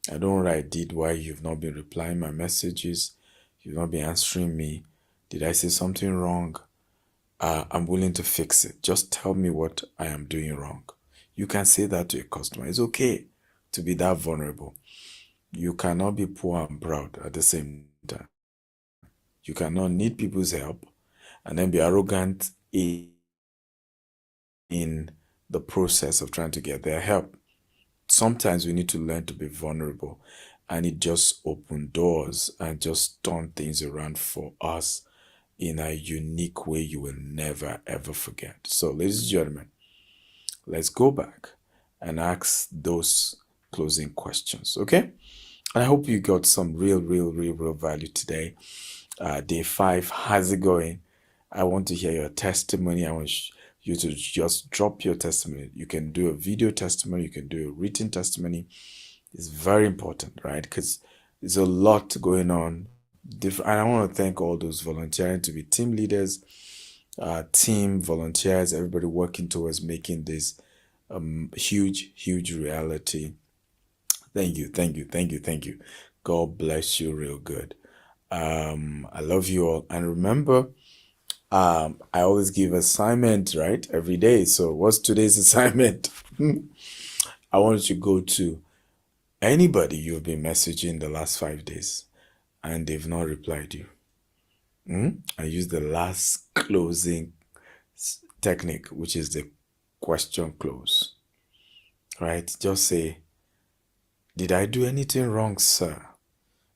I don't know what I did, why you've not been replying my messages, you've not been answering me. Did I say something wrong? I'm willing to fix it. Just tell me what I am doing wrong. You can say that to a customer. It's okay to be that vulnerable. You cannot be poor and proud at the same time. You cannot need people's help and then be arrogant in the process of trying to get their help. Sometimes we need to learn to be vulnerable, and it just open doors and just turn things around for us in a unique way you will never ever forget. So, ladies and gentlemen, let's go back and ask those closing questions, okay? And I hope you got some real value today. Day 5, how's it going? I want to hear your testimony. I want you to just drop your testimony. You can do a video testimony, you can do a written testimony. It's very important, right? Because there's a lot going on. And I want to thank all those volunteering to be team leaders, team volunteers, everybody working towards making this huge reality. Thank you. God bless you real good. I love you all. And remember, I always give assignment, right? Every day. So what's today's assignment? I want you to go to anybody you've been messaging the last 5 days and they've not replied you. I use the last closing technique, which is the question close. Right? Just say, did I do anything wrong, sir?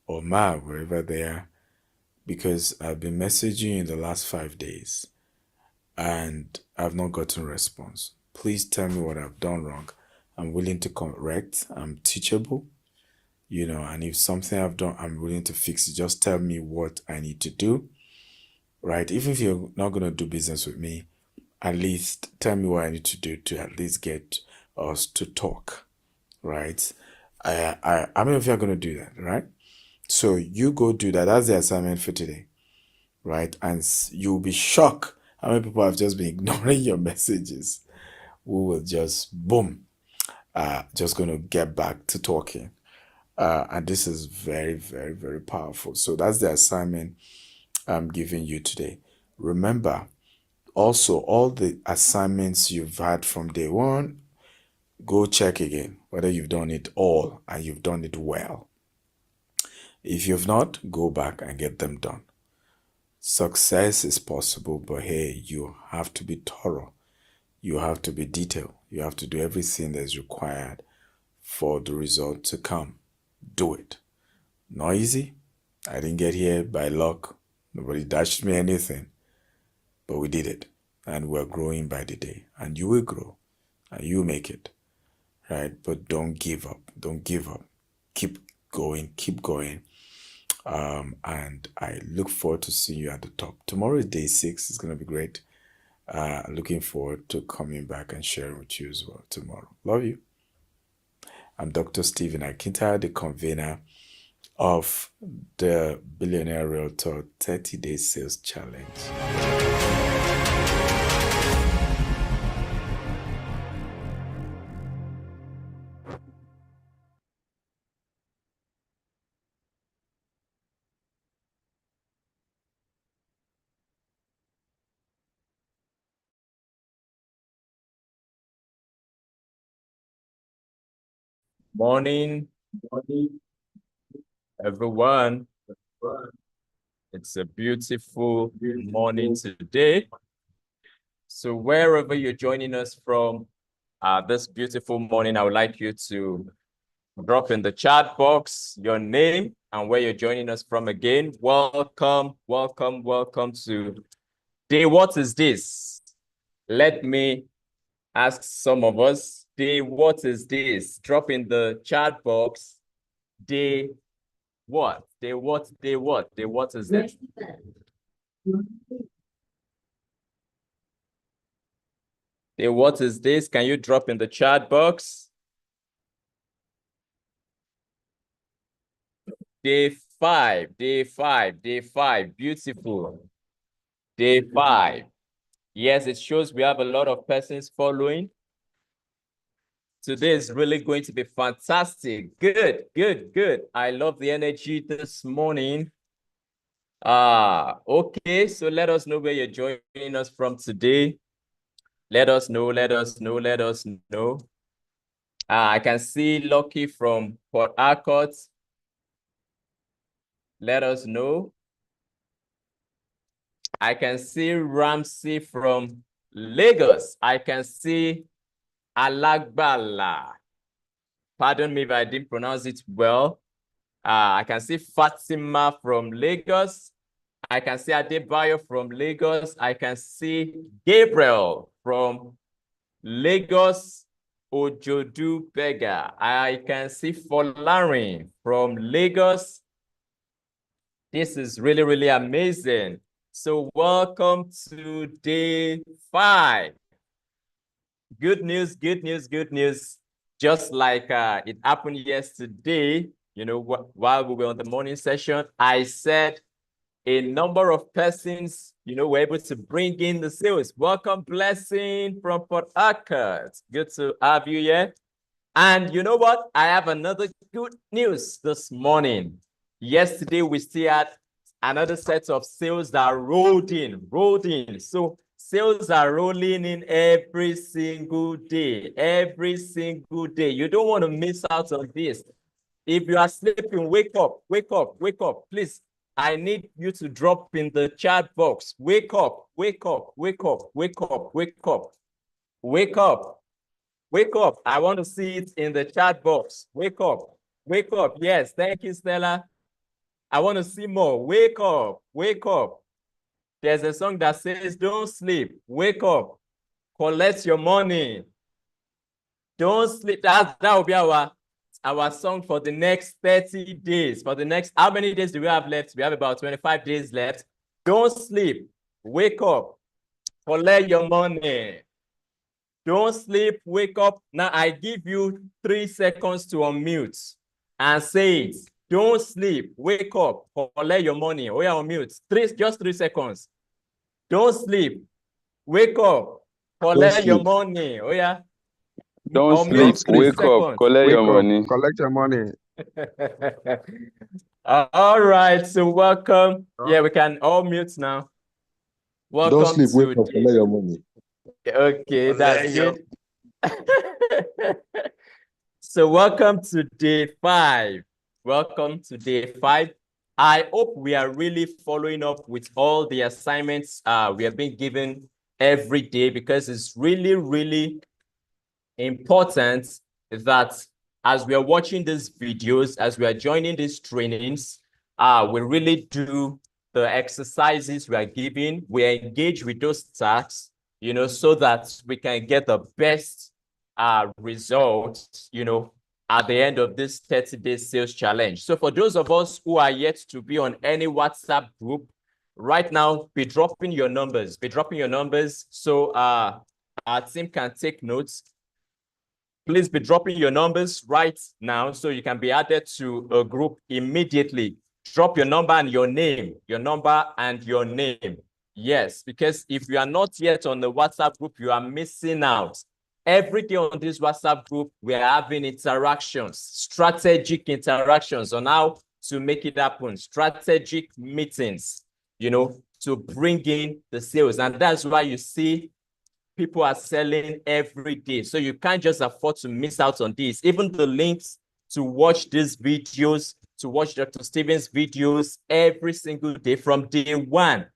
Or ma, wherever they are, because I've been messaging you in the last 5 days and I've not gotten a response. Please tell me what I've done wrong. I'm willing to correct. I'm teachable, and if something I've done, I'm willing to fix it. Just tell me what I need to do, right? Even if you're not going to do business with me, at least tell me what I need to do to at least get us to talk, right? How many of you are going to do that, right? So you go do that. That's the assignment for today, right? And you'll be shocked how many people have just been ignoring your messages. We will just, boom, just going to get back to talking. And this is very powerful. So that's the assignment I'm giving you today. Remember, also, all the assignments you've had from day one, go check again whether you've done it all and you've done it well. If you've not, go back and get them done. Success is possible, but hey, you have to be thorough. You have to be detailed. You have to do everything that's required for the result to come. Do it. Not easy. I didn't get here by luck. Nobody dashed me anything. But we did it. And we're growing by the day. And you will grow. And you make it. Right? But don't give up. Don't give up. Keep going. Keep going. And I look forward to seeing you at the top. Tomorrow is day 6. It's going to be great. Looking forward to coming back and sharing with you as well tomorrow. Love you. I'm Dr. Stephen Akintayo, the convener of the Billionaire Realtor 30-Day Sales Challenge. Morning, everyone. It's a beautiful morning today. So wherever you're joining us from this beautiful morning, I would like you to drop in the chat box your name and where you're joining us from again. Welcome to day. What is this? Let me ask some of us. Day, what is this? Drop in the chat box. Day what? Day what? Day what? Day what is this? Day what is this? Can you drop in the chat box? Day 5. Beautiful. Day 5. Yes, it shows we have a lot of persons following. Today is really going to be fantastic. Good, good, good. I love the energy this morning. Okay, so let us know where you're joining us from today. Let us know, let us know, let us know. I can see Lucky from Port Harcourt. Let us know. I can see Ramsey from Lagos. I can see Alagbala. Pardon me if I didn't pronounce it well. I can see Fatima from Lagos. I can see Adebayo from Lagos. I can see Gabriel from Lagos, Ojodu Bega. I can see Folarin from Lagos. This is really, really amazing. So welcome to day 5. Good news, good news, good news. Just like it happened yesterday, you know, while we were on the morning session, I said a number of persons, you know, were able to bring in the sales. Welcome, Blessing from Port Harcourt. Good to have you here. And you know what? I have another good news this morning. Yesterday, we still had another set of sales that rolled in. So sales are rolling in every single day. You don't want to miss out on this. If you are sleeping, wake up, wake up, wake up. Please, I need you to drop in the chat box. Wake up, wake up, wake up, wake up, wake up, wake up, wake up. I want to see it in the chat box. Wake up, wake up. Yes, thank you, Stella. I want to see more. Wake up, wake up. There's a song that says, don't sleep, wake up, collect your money. Don't sleep. That will be our song for the next 30 days. For the next, how many days do we have left? We have about 25 days left. Don't sleep, wake up, collect your money. Don't sleep, wake up. Now I give you 3 seconds to unmute and say it. Don't sleep, wake up, collect your money. Oh yeah, unmute. Just 3 seconds. Don't sleep, wake up, collect your money. Oh yeah. Don't sleep, wake up, collect your money. Collect your money. All right, so welcome. Yeah, we can all mute now. Welcome. Don't sleep, wake up, collect your money. Okay, that's good. So welcome to day 5. Welcome to day 5. I hope we are really following up with all the assignments we have been given every day, because it's really, really important that as we are watching these videos, as we are joining these trainings, we really do the exercises we are giving. We engage with those tasks, you know, so that we can get the best results, you know, at the end of this 30-day sales challenge. So for those of us who are yet to be on any WhatsApp group, right now, be dropping your numbers. So our team can take notes. Please be dropping your numbers right now so you can be added to a group immediately. Drop your number and your name, Yes, because if you are not yet on the WhatsApp group, you are missing out. Every day on this WhatsApp group, we are having interactions, strategic interactions on how to make it happen, strategic meetings, you know, to bring in the sales. And that's why you see people are selling every day. So you can't just afford to miss out on this. Even the links to watch these videos, to watch Dr. Stephen's videos every single day from day 1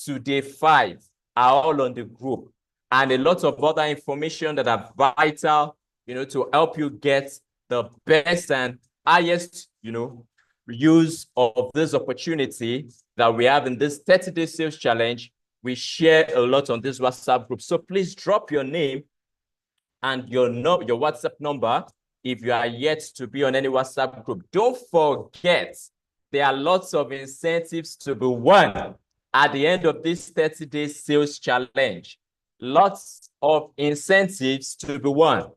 to day 5 are all on the group. And a lot of other information that are vital, you know, to help you get the best and highest, you know, use of this opportunity that we have in this 30-day sales challenge. We share a lot on this WhatsApp group. So please drop your name and your WhatsApp number if you are yet to be on any WhatsApp group. Don't forget, there are lots of incentives to be won at the end of this 30-day sales challenge. Lots of incentives to be won.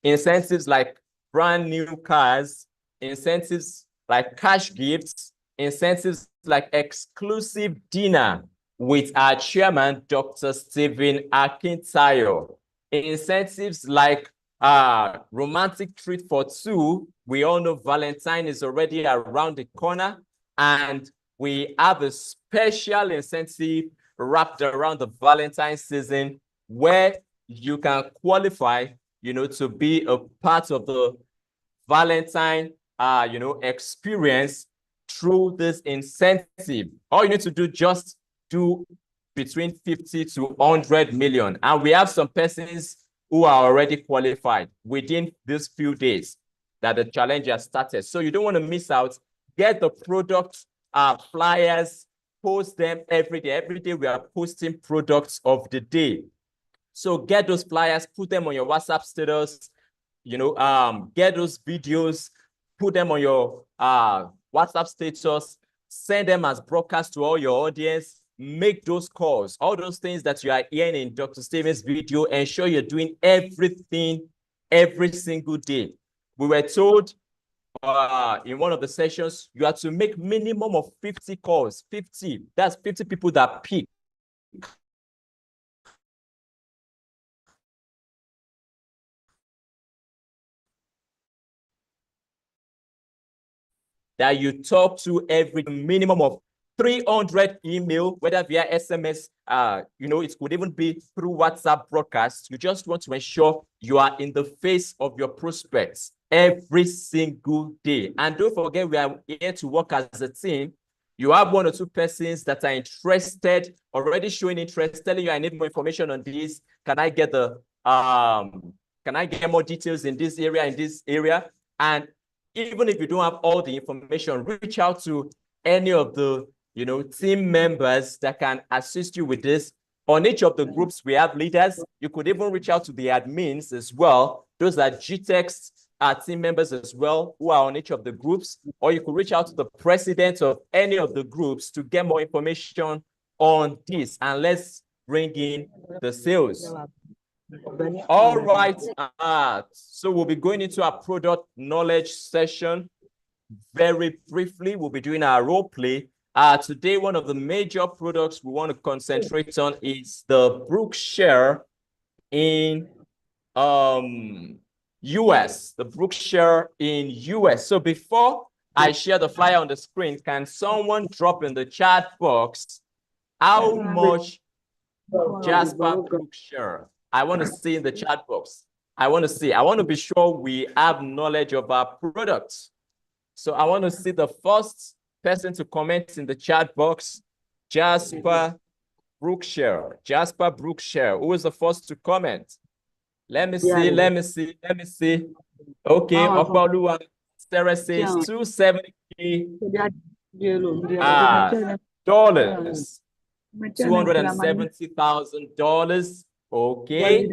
Incentives like brand new cars, incentives like cash gifts, incentives like exclusive dinner with our chairman, Dr. Stephen Akintayo. Incentives like romantic treat for two. We all know Valentine is already around the corner, and we have a special incentive wrapped around the Valentine season where you can qualify, to be a part of the Valentine, experience through this incentive. All you need to do, just do between 50 to 100 million. And we have some persons who are already qualified within these few days that the challenge has started. So you don't want to miss out. Get the product flyers, post them every day. Every day we are posting products of the day. So get those flyers, put them on your WhatsApp status, get those videos, put them on your WhatsApp status, send them as broadcast to all your audience, make those calls, all those things that you are hearing in Dr. Stephen's video, ensure you're doing everything every single day. We were told in one of the sessions, you have to make minimum of 50 calls, 50. That's 50 people that pick. That you talk to every minimum of 300 email, whether via SMS, it could even be through WhatsApp broadcast. You just want to ensure you are in the face of your prospects every single day. And don't forget, we are here to work as a team. You have one or two persons that are interested, already showing interest, telling you, I need more information on this. Can I get more details in this area? And even if you don't have all the information, reach out to any of the team members that can assist you with this. On each of the groups, we have leaders. You could even reach out to the admins as well. Those are Gtext team members as well who are on each of the groups. Or you could reach out to the president of any of the groups to get more information on this. And let's bring in the sales. All right. So we'll be going into our product knowledge session. Very briefly, we'll be doing our role play. Today, one of the major products we want to concentrate on is the Brookshire in US. The Brookshire in US. So before I share the flyer on the screen, can someone drop in the chat box how much Jasper Brookshire? I want to see in the chat box. I want to be sure we have knowledge of our products. So I want to see the first person to comment in the chat box, Jasper Brookshire. Jasper Brookshire. Who is the first to comment? Let me see. Okay, Okbalua. Sarah says $270,000. $270,000. Okay.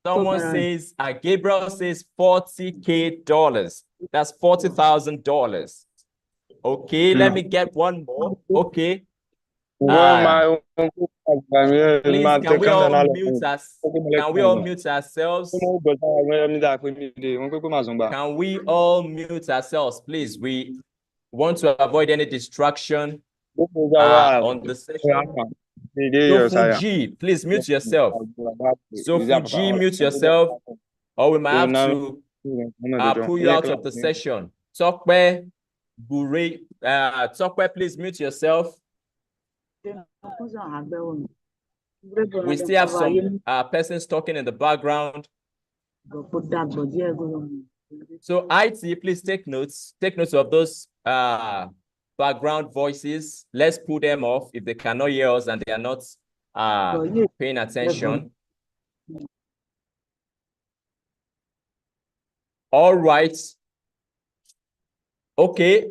Someone says, Gabriel says $40,000. That's $40,000. Okay, let me get one more. Okay. Please, can we all mute us? Can we all mute ourselves? Can we all mute ourselves, please? We want to avoid any distraction on the session. Sofuji, please mute yourself. Sofuji, mute yourself, or we might have to pull you out of the session. Tokwe, Bure, Tokwe, please mute yourself. We still have some persons talking in the background. So IT, please take notes. Take notes of those background voices. Let's pull them off if they cannot hear us and they are not paying attention. All right. Okay.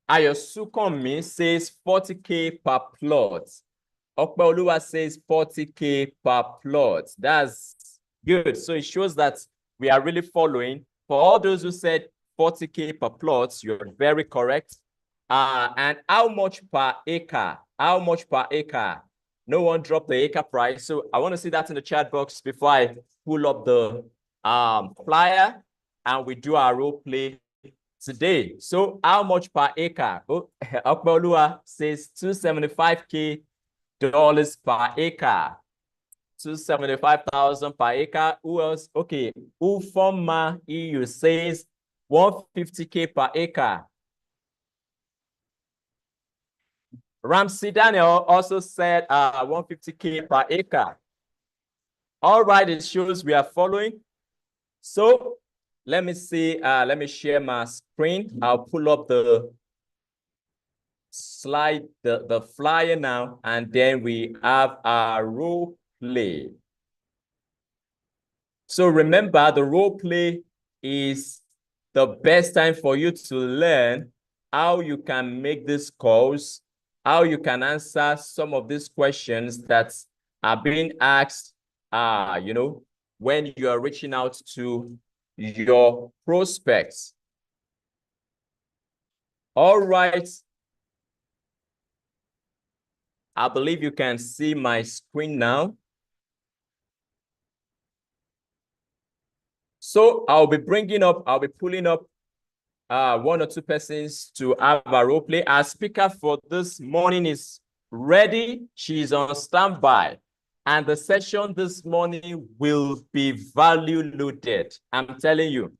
Ayo Sukomi says 40K per plot. Okpeoluwa says 40K per plot. That's good. So it shows that we are really following. For all those who said 40K per plot, you're very correct. And how much per acre? How much per acre? No one dropped the acre price. So I want to see that in the chat box before I pull up the flyer and we do our role play today. So how much per acre? Oh, Okbeolua says $275K per acre. 275,000 per acre. Who else? Okay. Ufoma EU says 150K per acre. Ramsey Daniel also said 150K per acre. All right, it shows we are following. So let me see, let me share my screen. I'll pull up the slide, the flyer now, and then we have our role play. So remember, the role play is the best time for you to learn how you can make these calls, how you can answer some of these questions that are being asked, you know, when you are reaching out to your prospects. All right. I believe you can see my screen now. So I'll be pulling up one or two persons to have a role play. Our speaker for this morning is ready. She's on standby. And the session this morning will be value loaded. I'm telling you,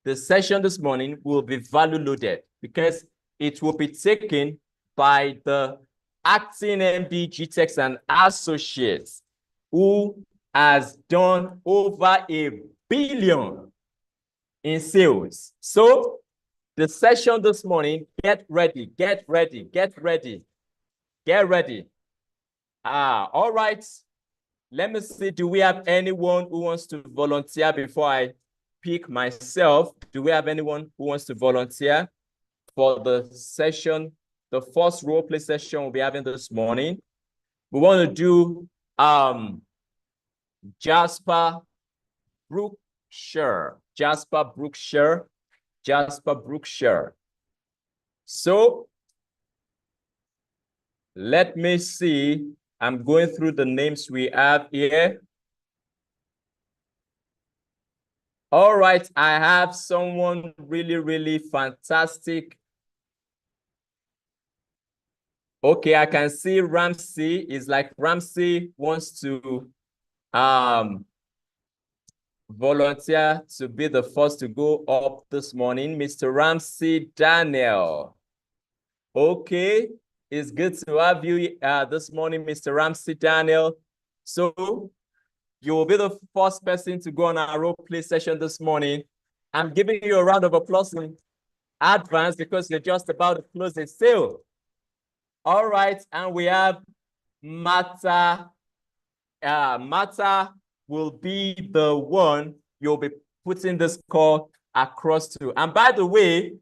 the session this morning will be value loaded because it will be taken by the acting MD Gtext Associates, who has done over $1 billion in sales. So the session this morning, get ready, get ready, get ready, get ready. All right. Let me see, do we have anyone who wants to volunteer before I pick myself? Do we have anyone who wants to volunteer for the session, the first role play session we'll be having this morning? We want to do Jasper Brookshire. So let me see. I'm going through the names we have here. All right, I have someone really, really fantastic. Okay, I can see Ramsey. It's like Ramsey wants to volunteer to be the first to go up this morning. Mr. Ramsey Daniel. Okay, it's good to have you this morning, Mr. Ramsey Daniel. So you will be the first person to go on our role play session this morning. I'm giving you a round of applause in advance because you're just about to close the sale. All right, and we have Martha. Martha will be the one you'll be putting this call across to. And by the way,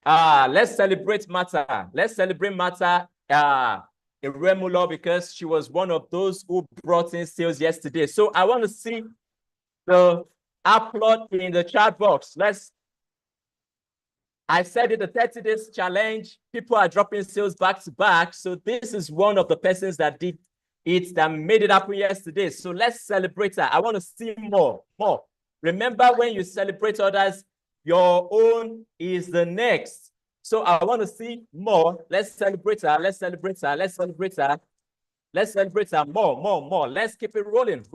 let's celebrate Martha. Let's celebrate Martha Iremulo because she was one of those who brought in sales yesterday. So I want to see the upload in the chat box. I said it, the 30 days challenge, people are dropping sales back to back. So this is one of the persons that did it, that made it happen yesterday. So let's celebrate her. I want to see more. Remember, when you celebrate others, your own is the next. So I want to see more. Let's celebrate her. Let's celebrate her. Let's celebrate her. Let's celebrate her. More. Let's keep it rolling.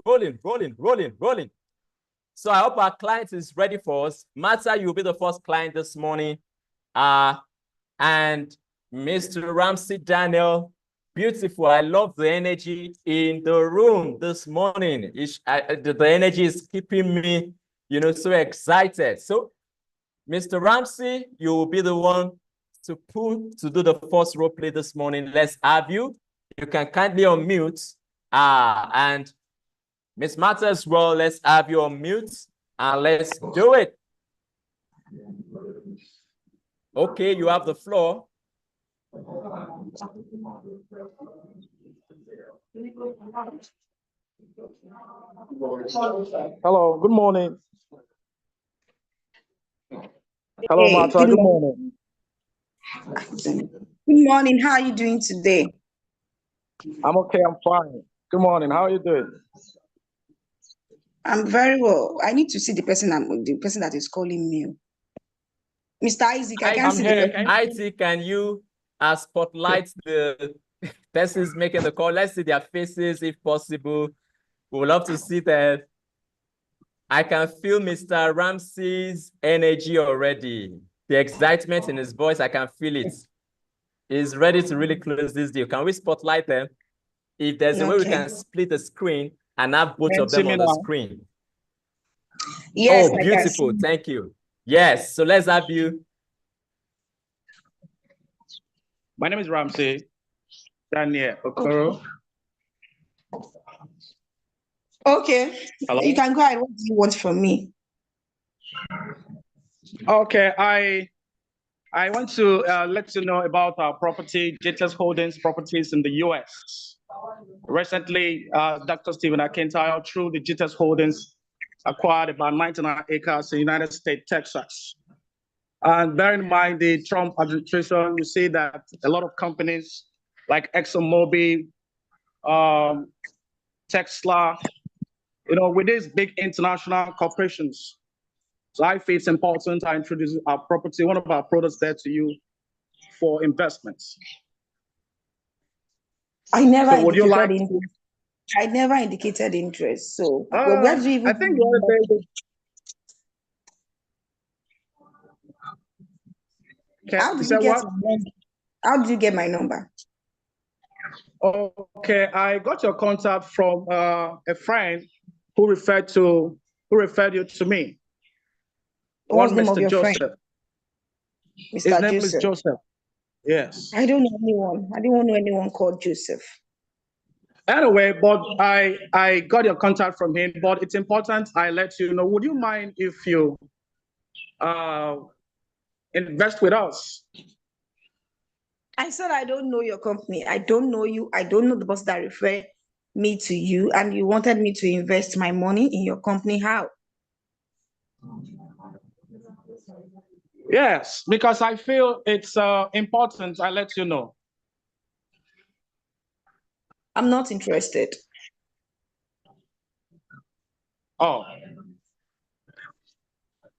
So I hope our client is ready for us. Martha, you'll be the first client this morning. And Mr. Ramsey Daniel, beautiful. I love the energy in the room this morning. The energy is keeping me, so excited. So, Mr. Ramsey, you will be the one to do the first role play this morning. Let's have you. You can kindly unmute. And Miss Martha as well, let's have you on mute and let's do it. Okay, you have the floor. Hello, good morning. Hello, Martha, good morning. Good morning, how are you doing today? I'm okay, I'm fine. Good morning, how are you doing? I'm very well. I need to see the person that is calling me. Mr. Isaac, I can't see the person. Isaac, can you spotlight the persons making the call? Let's see their faces if possible. We would love to see that. I can feel Mr. Ramsey's energy already. The excitement in his voice, I can feel it. He's ready to really close this deal. Can we spotlight them? If there's a way we can split the screen and have both of them on the screen. Yes, oh, beautiful. Thank you. Yes, so let's have you. My name is Ramsey Daniel Okoro. Okay. Hello? You can go ahead. What do you want from me? Okay, I want to let you know about our property, Gtext Holdings properties in the US. Recently, Dr. Stephen Akintayo, through the Gtext Holdings, acquired about 99 acres in the United States, Texas. And bear in mind the Trump administration, you see that a lot of companies like ExxonMobil, Tesla, with these big international corporations. So I feel it's important to introduce our property, one of our products there to you for investments. I never indicated interest. I never indicated interest. So where do you even? I think the other day. Okay. How did you get my number? How did you get my number? Okay, I got your contact from a friend who referred you to me. What's the name of your Joseph. friend? Mr. His name Joseph. is Joseph. Yes. I don't know anyone. I don't know anyone called Joseph. Anyway, but I got your contact from him, but it's important I let you know. Would you mind if you invest with us? I said I don't know your company. I don't know you. I don't know the boss that referred me to you, and you wanted me to invest my money in your company. How? Yes, because I feel it's important I let you know. I'm not interested. Oh.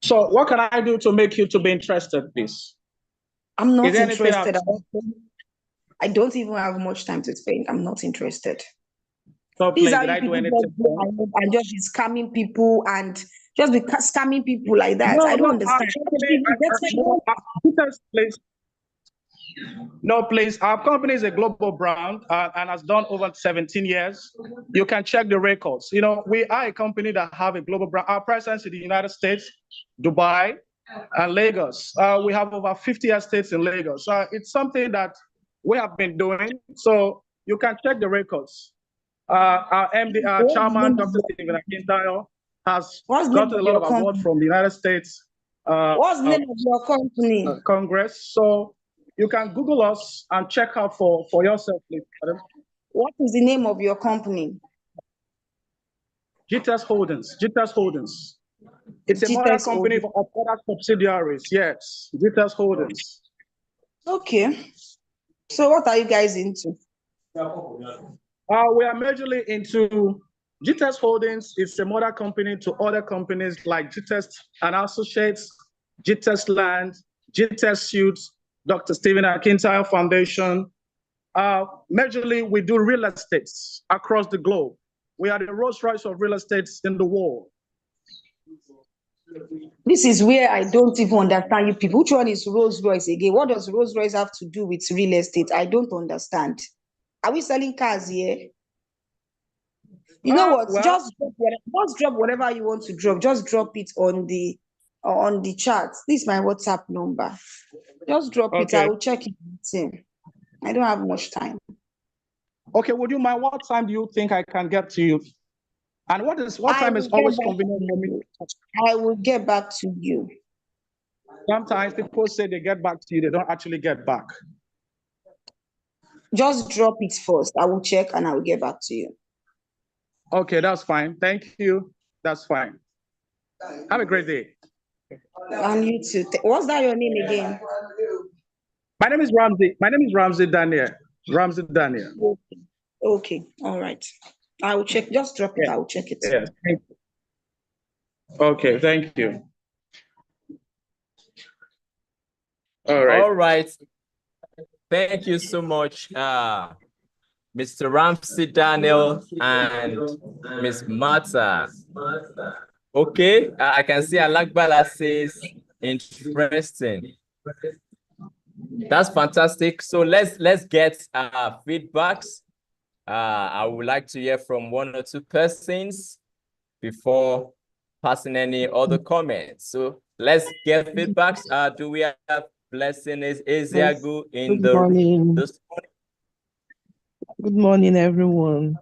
So what can I do to make you to be interested, please? I'm not interested. I don't even have much time to spend. I'm not interested. So These please, are did I do anything? And just be scamming people and just be scamming people like that. I don't understand. Please. No, please. Our company is a global brand and has done over 17 years. You can check the records. We are a company that have a global brand. Our presence in the United States, Dubai, and Lagos. We have over 50 estates in Lagos. It's something that we have been doing. So you can check the records. Our MD, chairman, Dr. Stephen Akintayo, has gotten a lot of awards from the United States. What's the name of your company? Congress. So you can Google us and check out for yourself, please. What is the name of your company? Gtext Holdings. Gtext Holdings. It's a mother company of other subsidiaries. Yes, Gtext Holdings. Okay. So what are you guys into? We are majorly into Gtext Holdings. It's a mother company to other companies like Gtext Associates, Gtext Land, Gtext Suits, Dr. Stephen Akintayo Foundation. Majorly, we do real estate across the globe. We are the Rolls Royce of real estate in the world. This is where I don't even understand you people. Which one is Rolls Royce again? What does Rolls Royce have to do with real estate? I don't understand. Are we selling cars here? You know what? Well, just drop whatever you want to drop. Just drop it on the chat. This is my WhatsApp number. Just drop it. I will check it. I don't have much time. Okay, would you mind? What time do you think I can get to you? And what time is always convenient for me? I will get back to you. Sometimes people say they get back to you, they don't actually get back. Just drop it first. I will check and I will get back to you. Okay, that's fine. Thank you. That's fine. Have a great day. And you too. What's that your name again? My name is Ramsey. My name is Ramsey Daniel. Ramsey Daniel. Okay. All right. I will check. Just drop it. Yeah. I will check it. Yes. Thank you. Okay. Thank you. All right. All right. Thank you so much, Mr. Ramsey Daniel and Miss Martha. Okay, I can see Alagbala says interesting. That's fantastic. So let's get feedbacks. I would like to hear from 1 or 2 persons before passing any other comments. So let's get feedbacks. Do we have Blessing is Eziagu in Good morning. this morning? Good morning, everyone.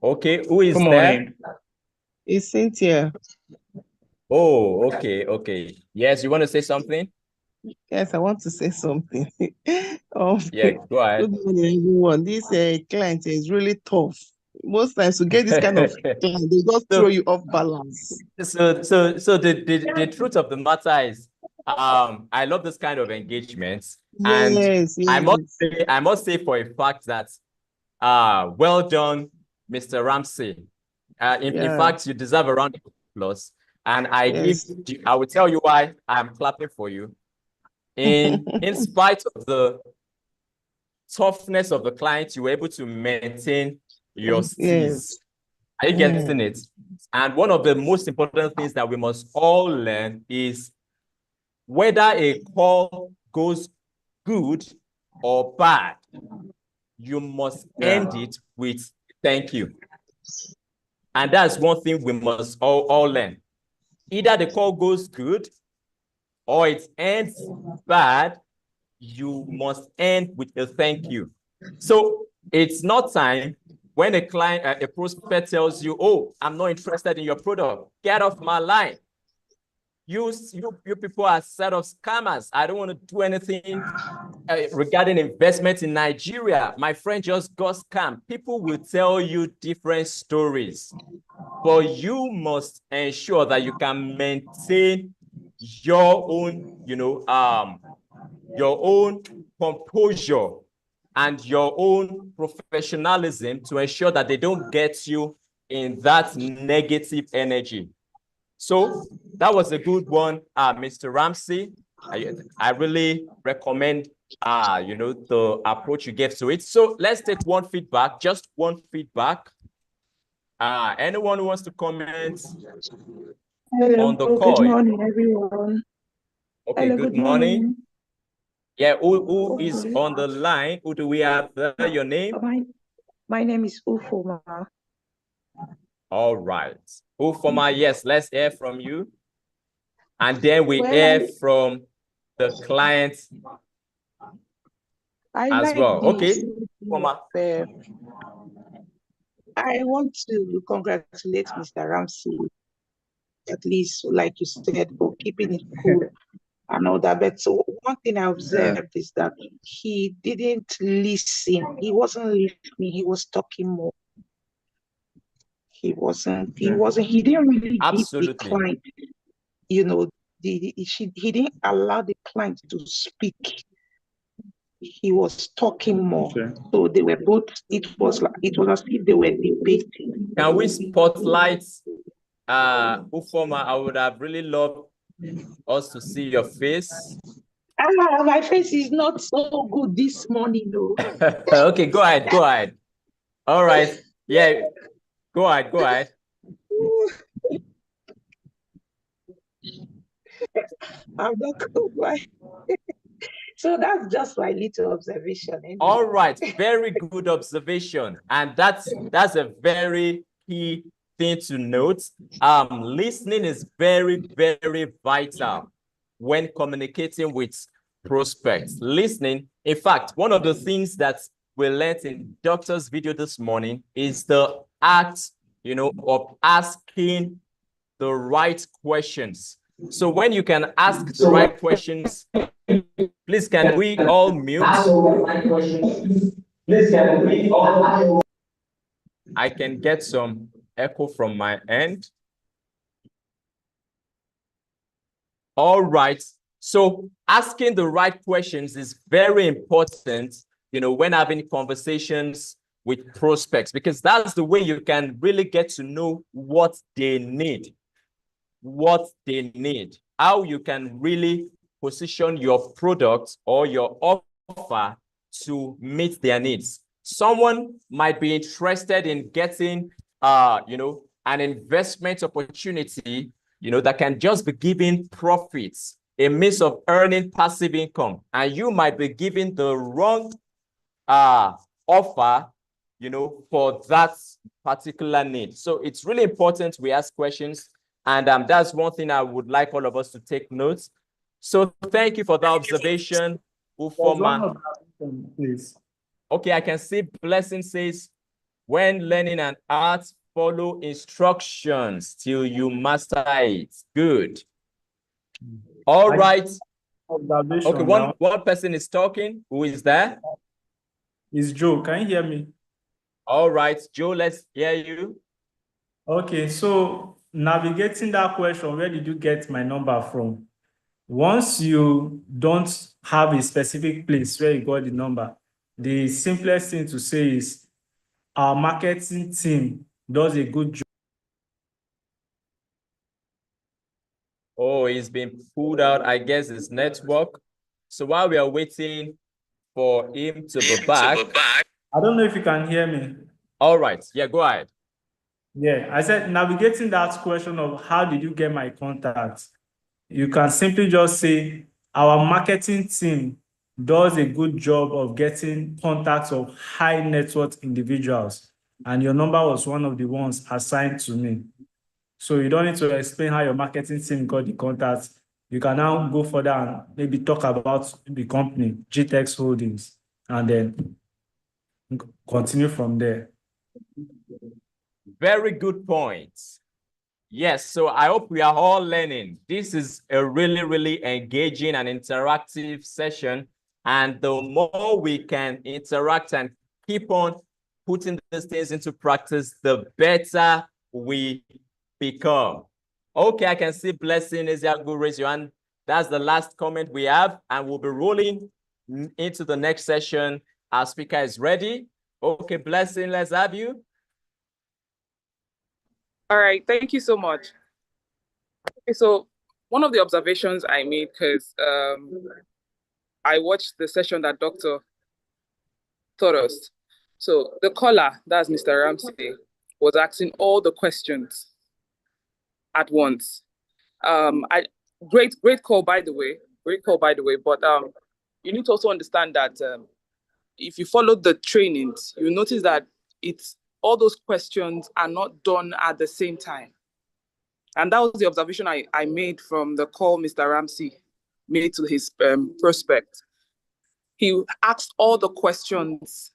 Okay, who is Good there? morning. It's Cynthia. Oh, okay. Yes, you want to say something? Yes, I want to say something. Yeah, go ahead. Good morning, everyone. This client is really tough. Most times to get this kind of client, they just throw you off balance. So the truth of the matter is, I love this kind of engagements. Yes, and I must say for a fact that well done, Mr. Ramsey. In fact, you deserve a round of applause. And I will tell you why I'm clapping for you. In spite of the toughness of the client, you were able to maintain your steez. Are you getting it? And one of the most important things that we must all learn is whether a call goes good or bad, you must end it with thank you. And that's one thing we must all learn. Either the call goes good or it ends bad, you must end with a thank you. So it's not time when a client, a prospect tells you, oh, I'm not interested in your product, get off my line. You people are a set of scammers. I don't want to do anything regarding investment in Nigeria. My friend just got scammed. People will tell you different stories, but you must ensure that you can maintain your own, your own composure and your own professionalism to ensure that they don't get you in that negative energy. So that was a good one, Mr. Ramsey. I really recommend, the approach you gave to it. So let's take one feedback, just one feedback. Anyone who wants to comment on the call? Good morning, everyone. Okay, Hello, good morning. Yeah, who is on the line? Who do we have there? Your name? My name is Ufoma. All right. Ufoma, yes, let's hear from you. And then we hear from the client as well. Okay, Ufoma. I want to congratulate Mr. Ramsey, at least, like you said, for keeping it cool and all that. But so one thing I observed is that he didn't listen. He wasn't listening. He was talking more. He didn't really give the client, he didn't allow the client to speak. He was talking more. So they were both, it was as if they were debating. Can we spotlight Ufoma? I would have really loved us to see your face. My face is not so good this morning, though. Okay, go ahead. All right. Yeah, go ahead. I'm not good. So that's just my little observation. Anyway. All right, very good observation. And that's a very key thing to note. Listening is very, very vital when communicating with prospects. Listening, in fact, one of the things that we learned in Doctor's video this morning is the act, of asking the right questions. So when you can ask the right questions, please can we all mute? I can get some echo from my end. All right. So asking the right questions is very important, when having conversations with prospects, because that's the way you can really get to know what they need, how you can really position your product or your offer to meet their needs. Someone might be interested in getting, you know, an investment opportunity, you know, that can just be giving profits, a means of earning passive income, and you might be giving the wrong offer, you know, for that particular need. So it's really important we ask questions, and that's one thing I would like all of us to take notes. So thank you for the observation, Ufoma. Please. Okay, I can see Blessing says, when learning an art, follow instructions till you master it. Good. All right. Okay, one person is talking. Who is that? It's Joe. Can you hear me? All right, Joe, let's hear you. Okay, so navigating that question, where did you get my number from? Once you don't have a specific place where you got the number, the simplest thing to say is our marketing team does a good job. Oh, he's been pulled out. I guess it's network. So while we are waiting for him to be back. I don't know if you can hear me. All right. Yeah, go ahead. Yeah, I said navigating that question of how did you get my contact? You can simply just say our marketing team does a good job of getting contacts of high net worth individuals, and your number was one of the ones assigned to me. So you don't need to explain how your marketing team got the contacts. You can now go further and maybe talk about the company, Gtext Holdings, and then continue from there. Very good point. Yes, so I hope we are all learning. This is a really, really engaging and interactive session. And the more we can interact and keep on putting these things into practice, the better we become. Okay, I can see Blessing is your good raise your hand. That's the last comment we have, and we'll be rolling into the next session. Our speaker is ready. Okay, Blessing, let's have you. All right, thank you so much. Okay, so one of the observations I made, because I watched the session that Dr. taught us. So the caller, that's Mr. Ramsey, was asking all the questions at once. Great call, by the way. Great call, by the way. But you need to also understand that if you follow the trainings, you notice that all those questions are not done at the same time. And that was the observation I made from the call Mr. Ramsey made to his prospect. He asked all the questions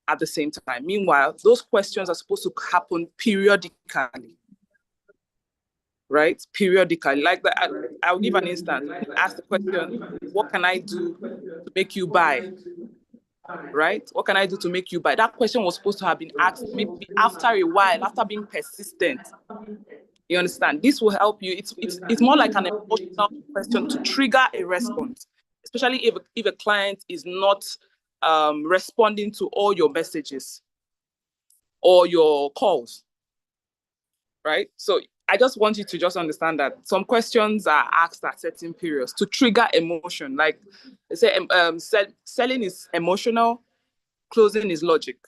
at the same time. Meanwhile, those questions are supposed to happen periodically, right? Periodically. Like that, I'll give an instance. Ask the question, what can I do to make you buy? Right? What can I do to make you buy? That question was supposed to have been asked maybe after a while, after being persistent. You understand? This will help you. It's more like an emotional question to trigger a response, especially if a client is not responding to all your messages or your calls, right? So I just want you to just understand that some questions are asked at certain periods to trigger emotion. Like they say, selling is emotional, closing is logic.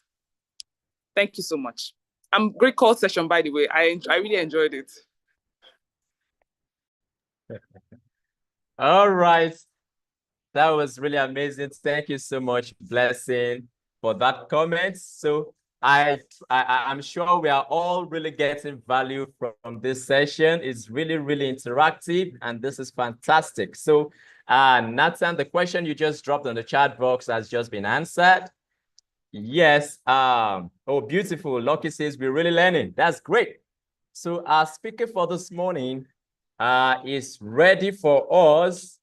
Thank you so much. Great call session, by the way. I really enjoyed it. All right. That was really amazing. Thank you so much, Blessing, for that comment. So I'm sure we are all really getting value from this session. It's really, really interactive, and this is fantastic. So Nathan, the question you just dropped on the chat box has just been answered. Yes. Oh, beautiful. Lucky says we're really learning. That's great. So our speaker for this morning is ready for us.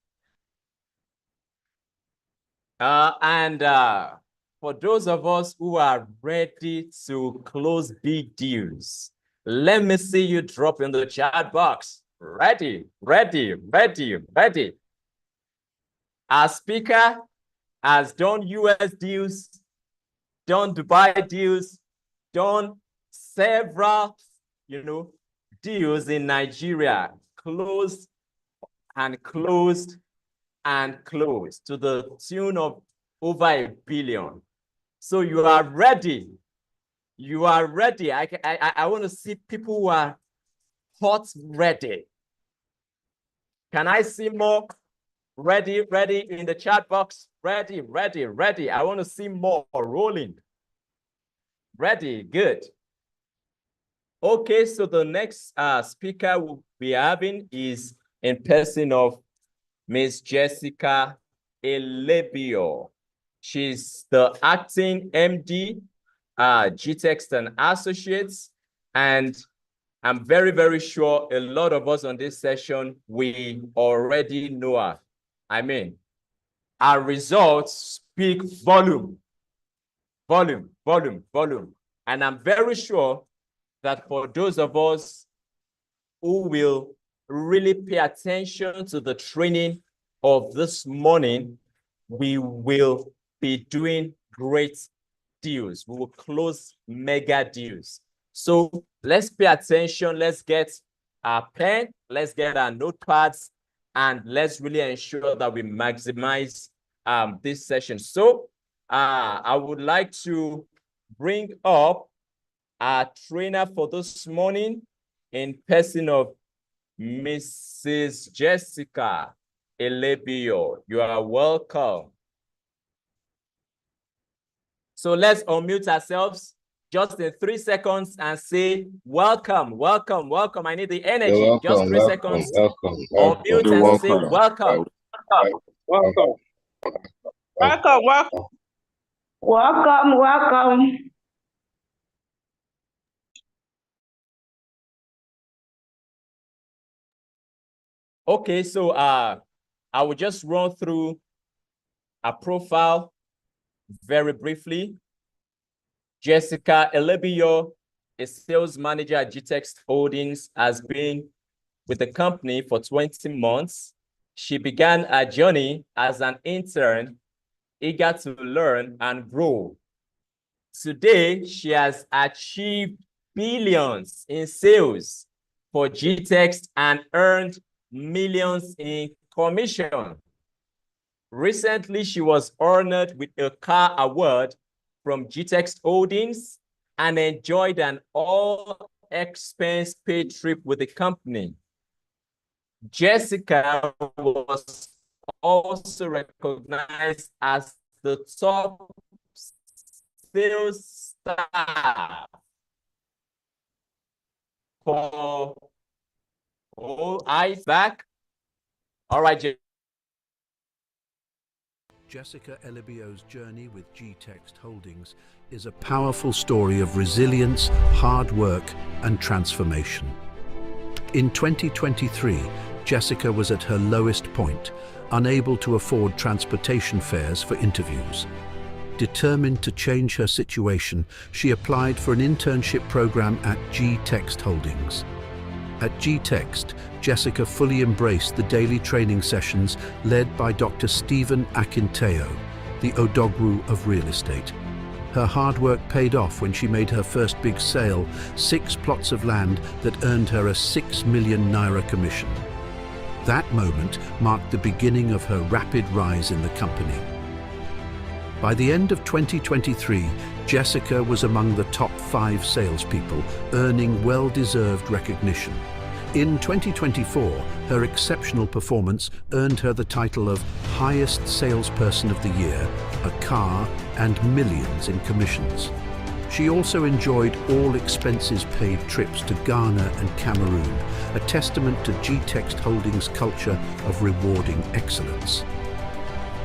For those of us who are ready to close big deals, let me see you drop in the chat box. Ready, ready, ready, ready. Our speaker has done US deals, done Dubai deals, done several, deals in Nigeria, closed and closed and closed to the tune of over $1 billion. So you are ready. You are ready. I want to see people who are hot ready. Can I see more? Ready in the chat box. Ready. I want to see more rolling. Ready, good. Okay, so the next speaker we'll be having is in person of Miss Jessica Elebio. She's the acting MD, Gtext Associates, and I'm very, very sure a lot of us on this session, we already know her. I mean, our results speak volume. And I'm very sure that for those of us who will really pay attention to the training of this morning, we will be doing great deals. We will close mega deals. So let's pay attention. Let's get our pen, let's get our notepads, and let's really ensure that we maximize this session. So I would like to bring up our trainer for this morning in person of Mrs. Jessica Elebio. You are welcome. So let's unmute ourselves just in 3 seconds and say, welcome. I need the energy. Just 3 seconds. Unmute and say, welcome. Welcome. Okay, so I will just run through a profile very briefly. Jessica Elebio, a sales manager at Gtext Holdings, has been with the company for 20 months. She began her journey as an intern, eager to learn and grow. Today, she has achieved billions in sales for Gtext and earned millions in commission. Recently, she was honored with a car award from Gtext Holdings and enjoyed an all-expense paid trip with the company. Jessica was also recognized as the top sales staff for back. All right, Jessica Elebio's journey with Gtext Holdings is a powerful story of resilience, hard work, and transformation. In 2023, Jessica was at her lowest point, unable to afford transportation fares for interviews. Determined to change her situation, she applied for an internship program at Gtext Holdings. At Gtext, Jessica fully embraced the daily training sessions led by Dr. Stephen Akintayo, the Odogwu of real estate. Her hard work paid off when she made her first big sale, 6 plots of land that earned her a 6 million naira commission. That moment marked the beginning of her rapid rise in the company. By the end of 2023, Jessica was among the top 5 salespeople, earning well-deserved recognition. In 2024, her exceptional performance earned her the title of Highest Salesperson of the Year, a car, and millions in commissions. She also enjoyed all expenses-paid trips to Ghana and Cameroon, a testament to Gtext Holdings' culture of rewarding excellence.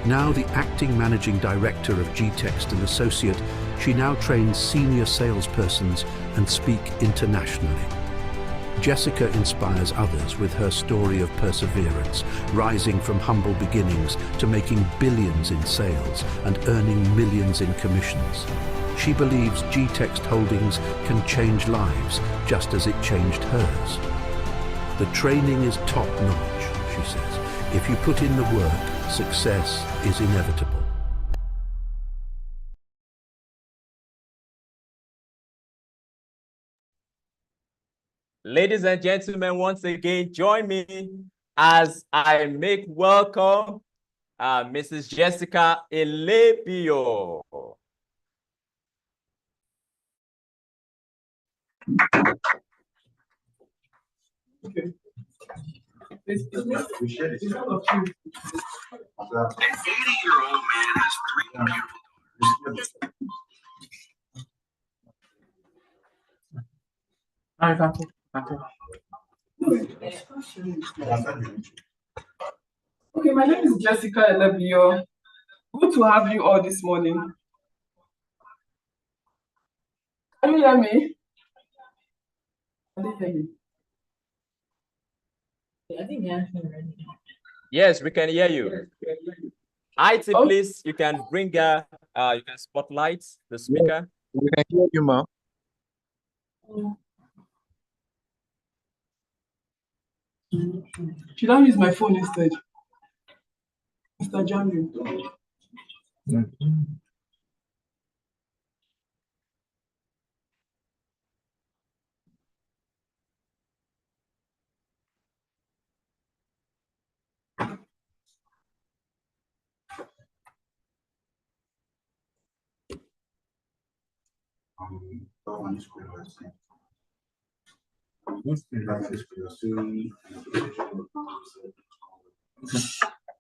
Now the acting managing director of Gtext and Associate, she now trains senior salespersons and speaks internationally. Jessica inspires others with her story of perseverance, rising from humble beginnings to making billions in sales and earning millions in commissions. She believes Gtext Holdings can change lives just as it changed hers. The training is top-notch, she says. If you put in the work, success is inevitable. Ladies and gentlemen, once again, join me as I make welcome Mrs. Jessica Elebio. Okay. It's all of you. An 80-year-old man has 3 beautiful daughters. I can't talk. Okay, my name is Jessica Elebio. Good to have you all this morning. Can you hear me? Can you hear me? I think you're ready. Yes, we can hear you. IT, please, you can bring you can spotlight the speaker. We can hear you, ma. Should I use my phone instead? Mr. Jamil.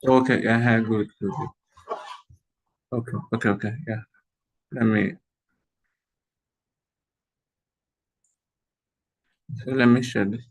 Okay, yeah, good. Okay, yeah. Let me share this.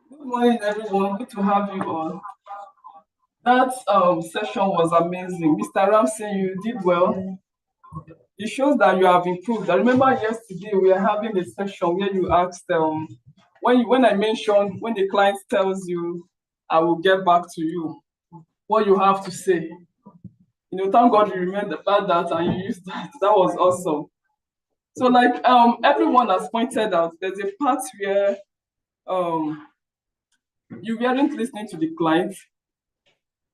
Good morning, everyone. Good to have you all. That session was amazing. Mr. Ramsey, you did well. It shows that you have improved. I remember yesterday we were having a session where you asked when I mentioned when the client tells you, I will get back to you, what you have to say. You know, thank God you remembered about that and you used that. That was awesome. So like everyone has pointed out, there's a part where you weren't listening to the client.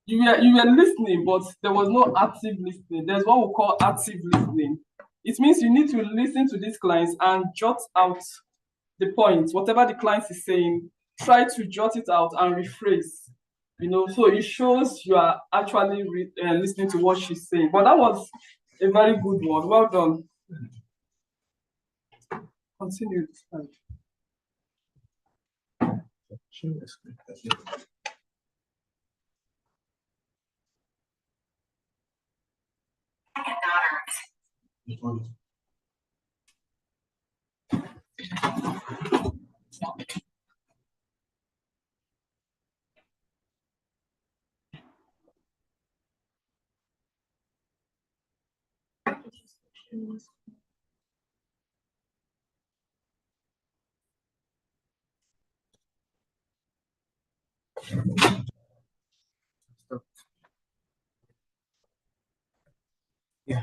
You were listening, but there was no active listening. There's what we call active listening. It means you need to listen to these clients and jot out the points, whatever the client is saying, try to jot it out and rephrase. You know, so it shows you are actually listening to what she's saying. But that was a very good one. Well done. Continue. Yeah.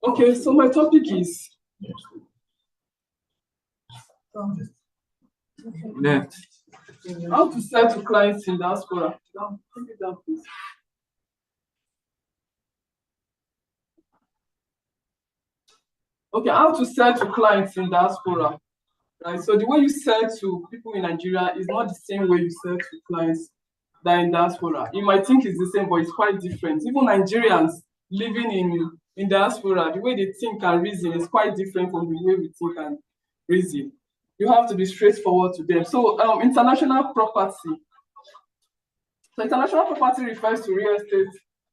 Okay, so my topic is how to sell to clients in diaspora. Take it down, please. Okay, how to sell to clients in diaspora. Right, so the way you sell to people in Nigeria is not the same way you sell to clients that are in diaspora. You might think it's the same, but it's quite different. Even Nigerians living in diaspora, the way they think and reason is quite different from the way we think and reason. you have to be straightforward to them. So international property. So international property refers to real estate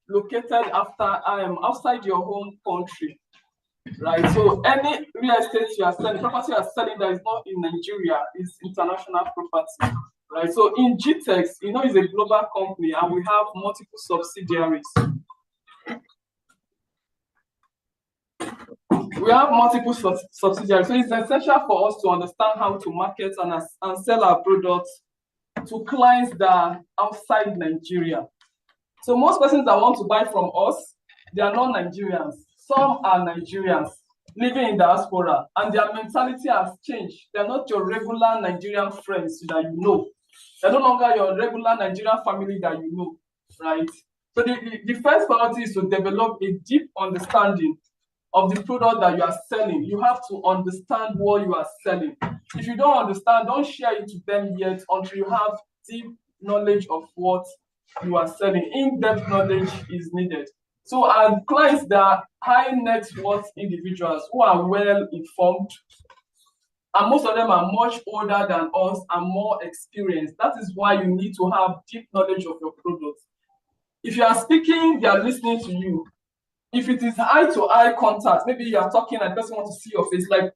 located outside your home country, right? So any real estate you are selling, property you are selling that is not in Nigeria is international property, right? So in Gtext, it's a global company and we have multiple subsidiaries. We have multiple subsidiaries, so it's essential for us to understand how to market and sell our products to clients that are outside Nigeria. So most persons that want to buy from us, they are not Nigerians. Some are Nigerians living in diaspora, and their mentality has changed. They're not your regular Nigerian friends that you know. They're no longer your regular Nigerian family that you know, right? So the first priority is to develop a deep understanding of the product that you are selling. You have to understand what you are selling. If you don't understand, don't share it to them yet until you have deep knowledge of what you are selling. In-depth knowledge is needed. So our clients that are high net worth individuals who are well informed, and most of them are much older than us and more experienced. That is why you need to have deep knowledge of your product. If you are speaking, they are listening to you. If it is eye-to-eye contact, maybe you are talking and the person wants to see your face. Like,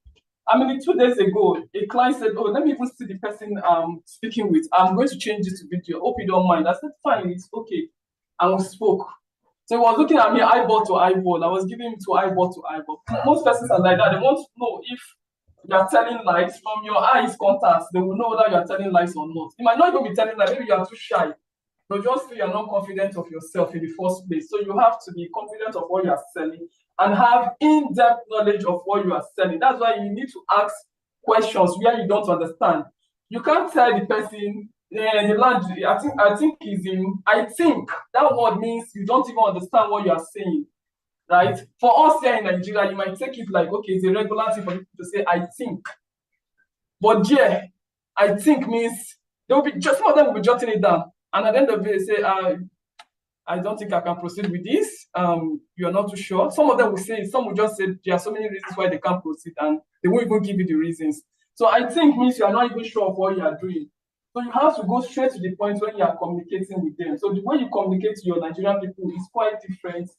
2 days ago, a client said, "Oh, let me even see the person I'm speaking with. I'm going to change this to video. Hope you don't mind." I said, "Fine, it's okay." And we spoke. So he was looking at me eyeball to eyeball. I was giving him to eyeball to eyeball. Most persons are like that. They want to know if you are telling lies. From your eyes contact, they will know whether you are telling lies or not. You might not even be telling lies. Maybe you are too shy. But just feel you're not confident of yourself in the first place. So you have to be confident of what you are selling and have in-depth knowledge of what you are selling. That's why you need to ask questions where you don't understand. You can't tell the person, the land, I think is in, I think. That word means you don't even understand what you are saying, right? For us here in Nigeria, you might take it like, okay, it's a regular thing for people to say, I think. But yeah, I think means, some of them will be jotting it down. And at the end of the day, say, I don't think I can proceed with this. You're not too sure. Some of them will say, some will just say there are so many reasons why they can't proceed, and they won't even give you the reasons. So I think means you are not even sure of what you are doing. So you have to go straight to the point when you are communicating with them. So the way you communicate to your Nigerian people is quite different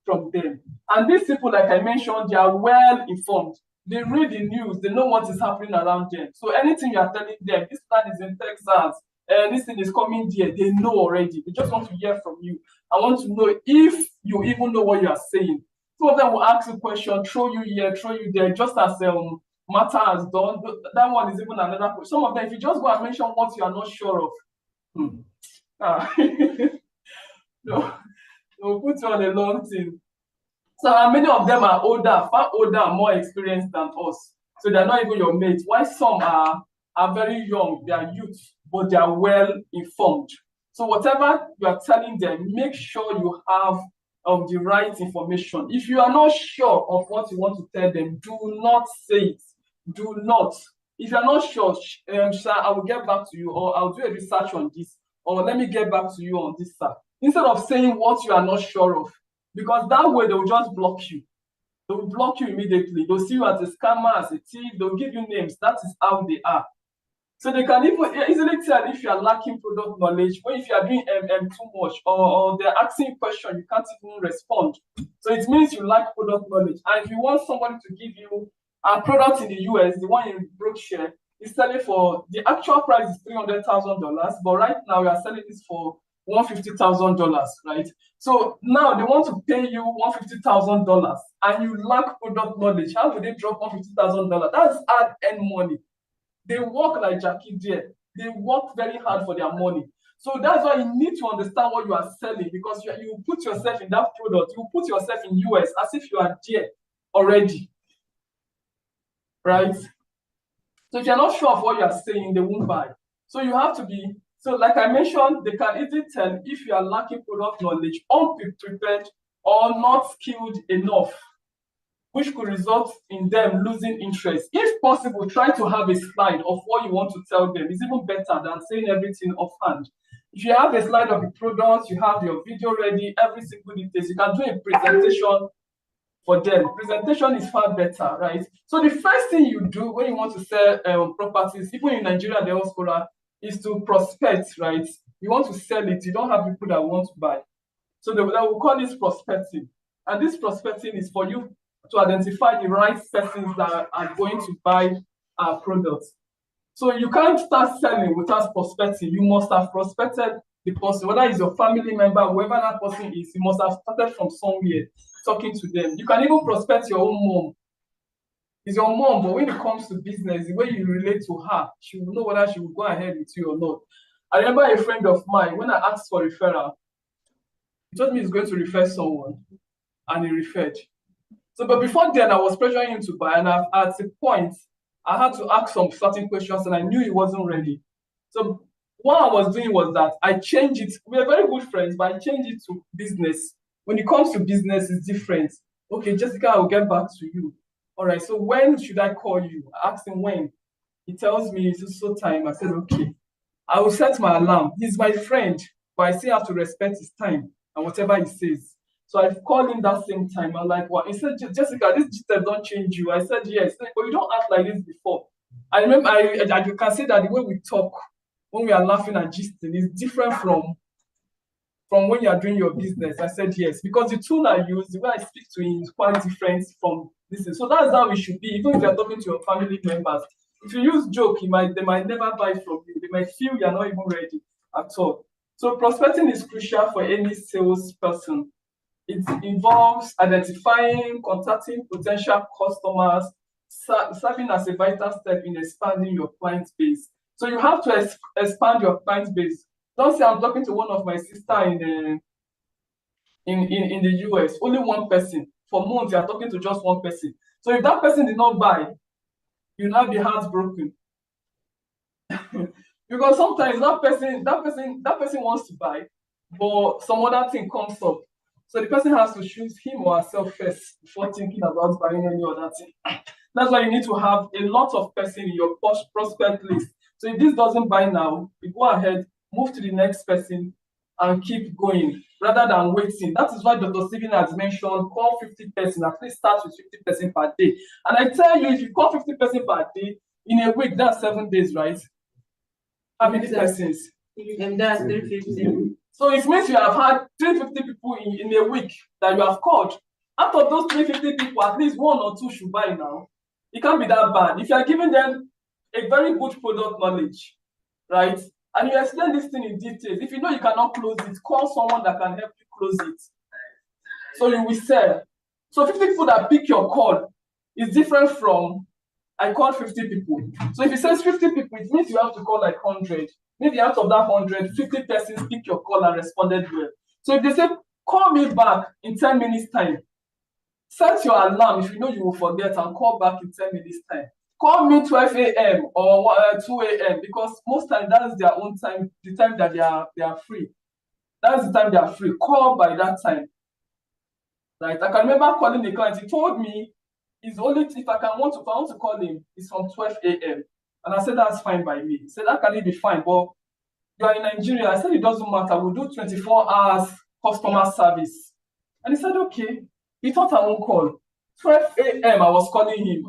from them. And these people, like I mentioned, they are well informed. They read the news. They know what is happening around them. So anything you are telling them, this plan is in Texas, this thing is coming there, they know already. They just want to hear from you. I want to know if you even know what you are saying. Some of them will ask you a question, throw you here, throw you there, just as matter has done. That one is even another question. Some of them, if you just go and mention what you are not sure of, they'll put you on a long thing. So many of them are older, far older, and more experienced than us. So they're not even your mates. While some are very young, they are youth, but they are well informed. So whatever you are telling them, make sure you have the right information. If you are not sure of what you want to tell them, do not say it. Do not. If you are not sure, sir, I will get back to you, or I'll do a research on this, or let me get back to you on this, sir. Instead of saying what you are not sure of, because that way they will just block you. They will block you immediately. They'll see you as a scammer, as a thief. They'll give you names. That is how they are. So they can even easily tell if you are lacking product knowledge, or if you are doing too much, or they're asking a question, you can't even respond. So it means you lack product knowledge. And if you want somebody to give you a product in the US, the one in Berkshire is selling for, the actual price is $300,000, but right now we are selling this for $150,000, right? So now they want to pay you $150,000 and you lack product knowledge. How would they drop $150,000? That's hard-earned money. They work like Jackie there. They work very hard for their money. So that's why you need to understand what you are selling, because you put yourself in that product, you put yourself in US as if you are there already, right? So if you're not sure of what you are saying, they won't buy. So you have to be, so like I mentioned, they can easily tell if you are lacking product knowledge, unprepared, or not skilled enough, which could result in them losing interest. If possible, try to have a slide of what you want to tell them. It's even better than saying everything offhand. If you have a slide of the product, you have your video ready, every single detail, you can do a presentation for them. Presentation is far better, right? So the first thing you do when you want to sell properties, even in Nigeria, the diaspora, is to prospect, right? You want to sell it. You don't have people that want to buy. So they will call this prospecting. And this prospecting is for you to identify the right persons that are going to buy our products. So you can't start selling without prospecting. You must have prospected the person, whether it's your family member, whoever that person is, you must have started from somewhere talking to them. You can even prospect your own mom. It's your mom, but when it comes to business, the way you relate to her, she will know whether she will go ahead with you or not. I remember a friend of mine, when I asked for referral, he told me he's going to refer someone, and he referred. So, but before then, I was pressuring him to buy, and at a point, I had to ask some certain questions, and I knew he wasn't ready. So what I was doing was that I changed it. We are very good friends, but I changed it to business. When it comes to business, it's different. Okay, Jessica, I'll get back to you. All right, so when should I call you? I asked him when. He tells me it's so time. I said, okay. I will set my alarm. He's my friend, but I still have to respect his time and whatever he says. So I called him that same time. I'm like, what? He said, Jessica, this detail don't change you. I said, yes. But you don't act like this before. I remember, I can say that the way we talk when we are laughing and gisting is different from when you are doing your business. I said, yes, because the tool I use, the way I speak to him is quite different from this. So that's how it should be. Even if you're talking to your family members, if you use joke, they might never buy from you. They might feel you're not even ready at all. So prospecting is crucial for any salesperson. It involves identifying, contacting potential customers, serving as a vital step in expanding your client base. So you have to expand your client base. Don't say I'm talking to one of my sister in the US, only one person. For months, you are talking to just one person. So if that person did not buy, you'll not be heartbroken. Because sometimes that person wants to buy, but some other thing comes up. So the person has to choose him or herself first before thinking about buying any other thing. That's why you need to have a lot of person in your prospect list. So if this doesn't buy now, you go ahead, move to the next person, and keep going rather than waiting. That is why Dr. Stephen has mentioned call 50 person, at least start with 50 person per day. And I tell you, if you call 50 person per day, in a week, that's 7 days, right? How many persons? And that's 350. So it means you have had 350 people in a week that you have called. Out of those 350 people, at least 1 or 2 should buy now. It can't be that bad. If you are giving them a very good product knowledge, right? And you explain this thing in details. If you know you cannot close it, call someone that can help you close it. So you will sell. So 50 people that pick your call is different from I called 50 people. So if it says 50 people, it means you have to call like 100. Maybe out of that 100, 50 persons pick your call and responded well. So if they say, call me back in 10 minutes time, set your alarm if you know you will forget and call back in 10 minutes time. Call me 12 a.m. or 2 a.m. because most times that is their own time, the time that they are free. That's the time they are free. Call by that time. Right? I can remember calling the client. He told me it's only if I want to call him, it's from 12 a.m. And I said that's fine by me. He said that can be fine, but you are in Nigeria. I said it doesn't matter. We'll do 24 hours customer service. And he said okay. He thought I won't call. 12 a.m. I was calling him.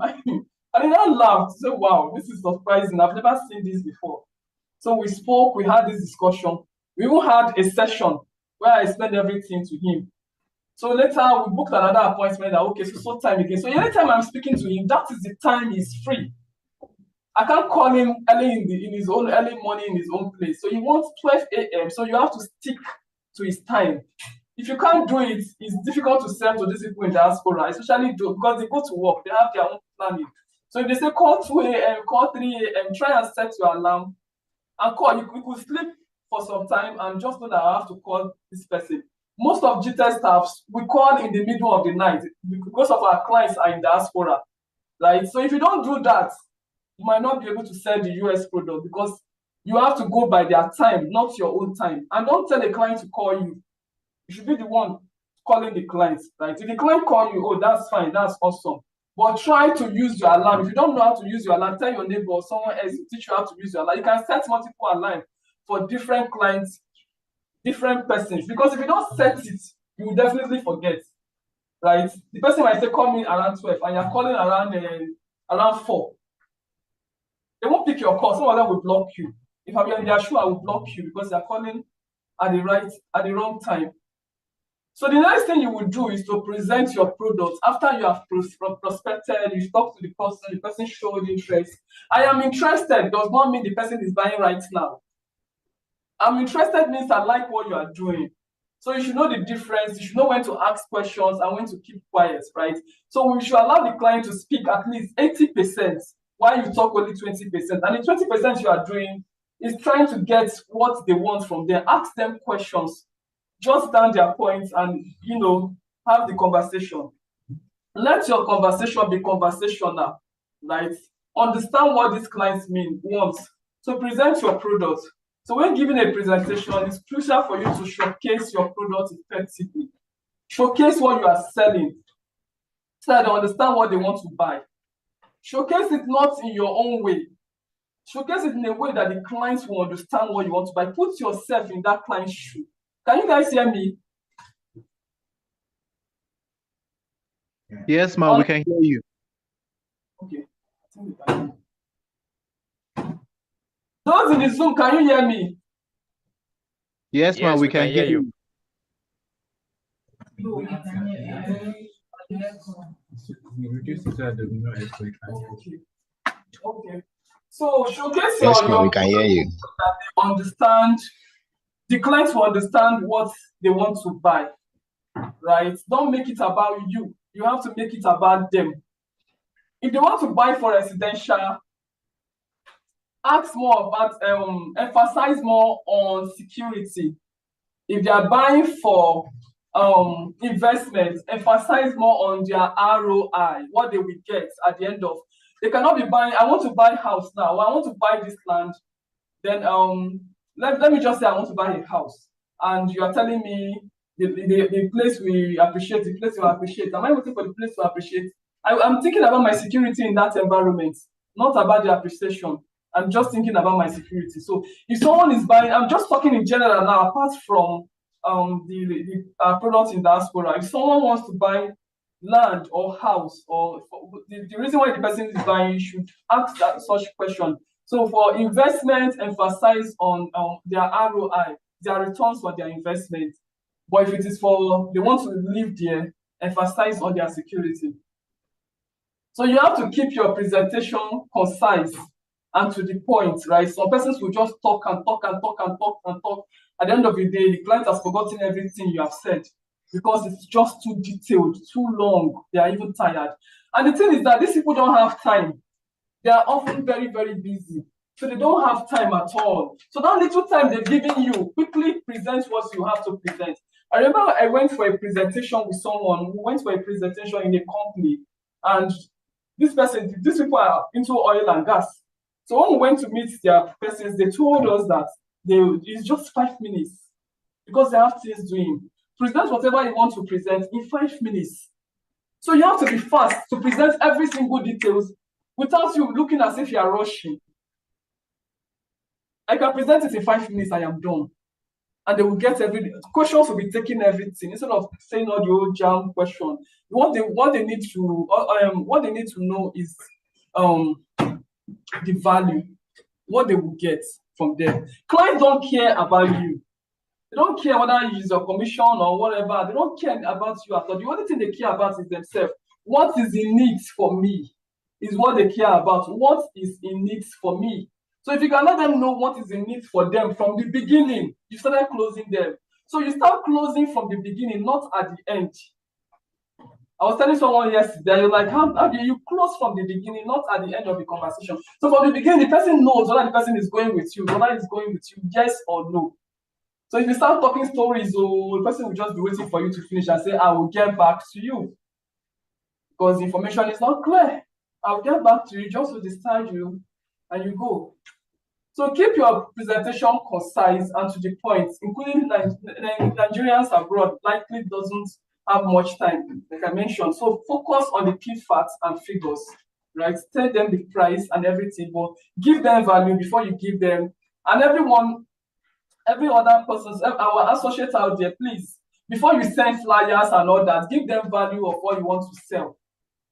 And he now laughed. He said, wow, this is surprising. I've never seen this before. So we spoke, we had this discussion. We even had a session where I explained everything to him. So later we booked another appointment that okay, so time again. So anytime I'm speaking to him, that is the time he's free. I can't call him early in his own early morning in his own place. So he wants 12 a.m. So you have to stick to his time. If you can't do it, it's difficult to sell to these people in diaspora, especially because they go to work, they have their own planning. So if they say call 2 a.m., call 3 a.m., try and set your alarm and call. You could sleep for some time and just know that I have to call this person. Most of Gtext staffs, we call in the middle of the night because of our clients are in diaspora, right? So if you don't do that, you might not be able to sell the US product because you have to go by their time, not your own time. And don't tell a client to call you. You should be the one calling the client, right? If the client call you, oh, that's fine, that's awesome. But try to use your alarm. If you don't know how to use your alarm, tell your neighbor or someone else to teach you how to use your alarm. You can set multiple alarms for different clients, different persons. Because if you don't set it, you will definitely forget. right? The person might say, call me around 12, and you're calling around 4. They won't pick your call. Some of them will block you. If I'm in their shoe, I will block you because you're calling at the wrong time. So the next thing you will do is to present your product after you have prospected, you talk to the person showed interest. I am interested does not mean the person is buying right now. I'm interested means I like what you are doing. So you should know the difference. You should know when to ask questions and when to keep quiet, right? So we should allow the client to speak at least 80% while you talk only 20%. And the 20% you are doing is trying to get what they want from them. Ask them questions, jot down their points, and have the conversation. Let your conversation be conversational, right? Understand what these clients want. So present your product. So when giving a presentation, it's crucial for you to showcase your product effectively. Showcase what you are selling so that they understand what they want to buy. Showcase it not in your own way. Showcase it in a way that the clients will understand what you want to buy. Put yourself in that client's shoe. Can you guys hear me? Yes, ma'am, we can hear you. Okay. Those in the Zoom, can you hear me? Yes, ma'am, we can hear you. Okay. So showcase Yes, your ma'am, we can hear you. that they understand. The clients will understand what they want to buy, right? Don't make it about you. You have to make it about them. If they want to buy for residential, ask more about, emphasize more on security. If they are buying for investment, emphasize more on their ROI, what they will get at the end of. They cannot be buying, I want to buy a house now, or I want to buy this land. Then let me just say I want to buy a house. And you are telling me the place we appreciate, the place you appreciate. Am I waiting for the place to appreciate? I'm thinking about my security in that environment, not about the appreciation. I'm just thinking about my security. So if someone is buying, I'm just talking in general now, apart from the products in diaspora. If someone wants to buy land or house, or the reason why the person is buying, you should ask that such question. So for investment, emphasize on their ROI, their returns for their investment. But if it is for they want to live there, emphasize on their security. So you have to keep your presentation concise and to the point, right? Some persons will just talk and talk and talk and talk and talk. At the end of the day, the client has forgotten everything you have said because it's just too detailed, too long. They are even tired. And the thing is that these people don't have time. They are often very, very busy. So they don't have time at all. So that little time they're giving you, quickly present what you have to present. I remember I went for a presentation with someone who went for a presentation in a company, and these people are into oil and gas. So when we went to meet their persons, they told us that it's just 5 minutes because they have things doing. Present whatever you want to present in 5 minutes. So you have to be fast to present every single details without you looking as if you are rushing. I can present it in 5 minutes, I am done. And they will get questions will be taking everything instead of saying all the old jam question. What they need to know is the value, what they will get from them. Clients don't care about you. They don't care whether you use your commission or whatever. They don't care about you at all. The only thing they care about is themselves. What is in it for me is what they care about. What is in it for me? So if you can let them know what is in it for them from the beginning, you started closing them. So you start closing from the beginning, not at the end. I was telling someone yesterday, you're like, how do you close from the beginning, not at the end of the conversation? So from the beginning, the person knows whether the person is going with you, whether it's going with you, yes or no. So if you start talking stories, the person will just be waiting for you to finish and say, I will get back to you. Because the information is not clear. I'll get back to you just to discharge you, and you go. So keep your presentation concise and to the point, including Nigerians abroad likely doesn't have much time, like I mentioned. So focus on the key facts and figures, right? Tell them the price and everything, but give them value before you give them. And every other person, our associates out there, please before you send flyers and all that, give them value of what you want to sell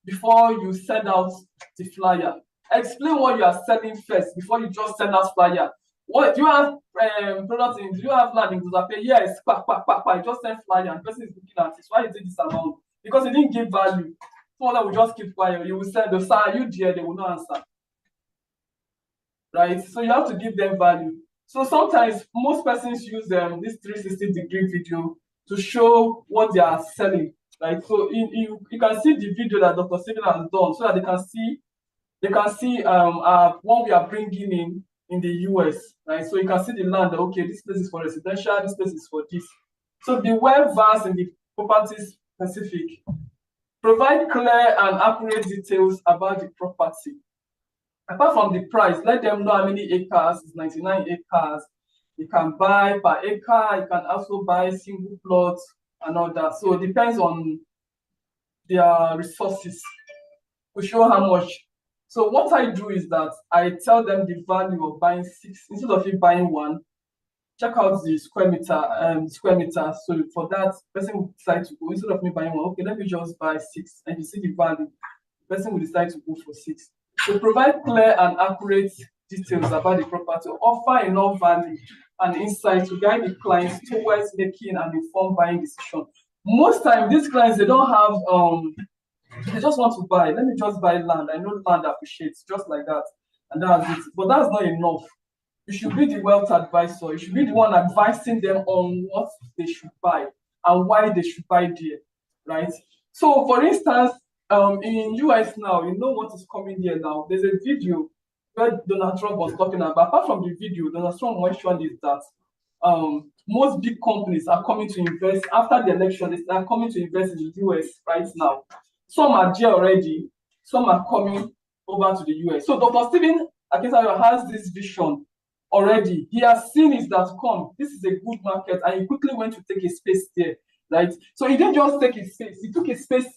before you send out the flyer. Explain what you are selling first before you just send out flyer. What do you have products in? Do you have land in Guzape? Yes, you just send flyer and the person is looking at it. Why you take this amount? Because you didn't give value. Someone that will just keep quiet. You will send the sir, are you there? They will not answer. Right? So you have to give them value. So sometimes most persons use this 360-degree video to show what they are selling. Right? So you can see the video that Dr. Stephen has done so that they can see what we are bringing in the US, right? So you can see the land. Okay, this place is for residential. This place is for this. So be well versed in the property specific. Provide clear and accurate details about the property. Apart from the price, let them know how many acres. It's 99 acres. You can buy per acre. You can also buy single plots and all that. So it depends on their resources to show how much. So what I do is that I tell them the value of buying 6 instead of you buying 1. Check out the square meter. So for that, person will decide to go instead of me buying 1. Okay, let me just buy 6, and you see the value. The person will decide to go for 6. So provide clear and accurate details about the property. Offer enough value and insight to guide the clients towards making an informed buying decision. Most times, these clients, they don't have they just want to buy. Let me just buy land. I know land appreciates just like that, and that's it. But that's not enough. You should be the wealth advisor. You should be the one advising them on what they should buy and why they should buy there, right? So, for instance, in US now, you know what is coming here now. There's a video where Donald Trump was talking about. Apart from the video, Donald Trump mentioned is that most big companies are coming to invest after the election. They are coming to invest in the US right now. Some are there already. Some are coming over to the US. So Dr. Stephen Akintayo has this vision already. He has seen it that come. This is a good market, and he quickly went to take a space there, right? So he didn't just take a space. He took a space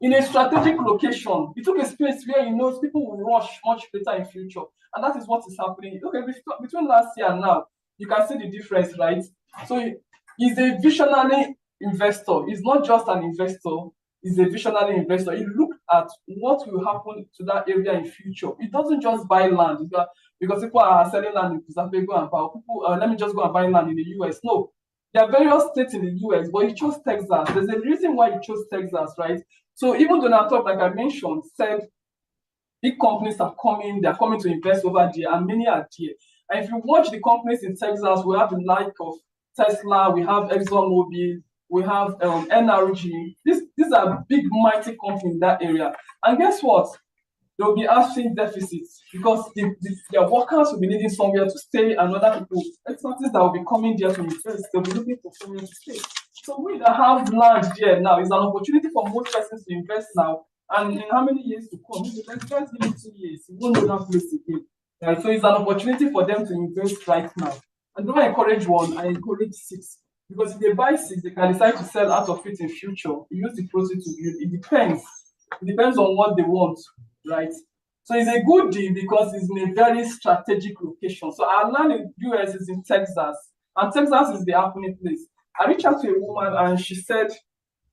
in a strategic location. He took a space where he knows people will rush much later in future, and that is what is happening. Okay, between last year and now, you can see the difference, right? So he's a visionary investor. He's not just an investor. He's a visionary investor. He looked at what will happen to that area in future. He doesn't just buy land because people are selling land in Zapego and Pau. People, let me just go and buy land in the US. No, there are various states in the US, but he chose Texas. There's a reason why he chose Texas, right? So even Donald Trump, like I mentioned, said big companies are coming. They're coming to invest over there, and many are there. And if you watch the companies in Texas, we have the like of Tesla, we have ExxonMobil, we have NRG. These are big, mighty companies in that area. And guess what? They'll be having deficits because their workers will be needing somewhere to stay, and other people, experts that will be coming there to invest, they'll be looking for somewhere to stay. So we that have land there now is an opportunity for most persons to invest now. And in how many years to come? Let's just give it 2 years. You won't know that place again. Right? So it's an opportunity for them to invest right now. And don't encourage 1, I encourage 6. Because if they buy 6, they can decide to sell out of it in future. Use the proceeds to build. It depends. It depends on what they want, right? So it's a good deal because it's in a very strategic location. So our land in the US is in Texas, and Texas is the happening place. I reached out to a woman and she said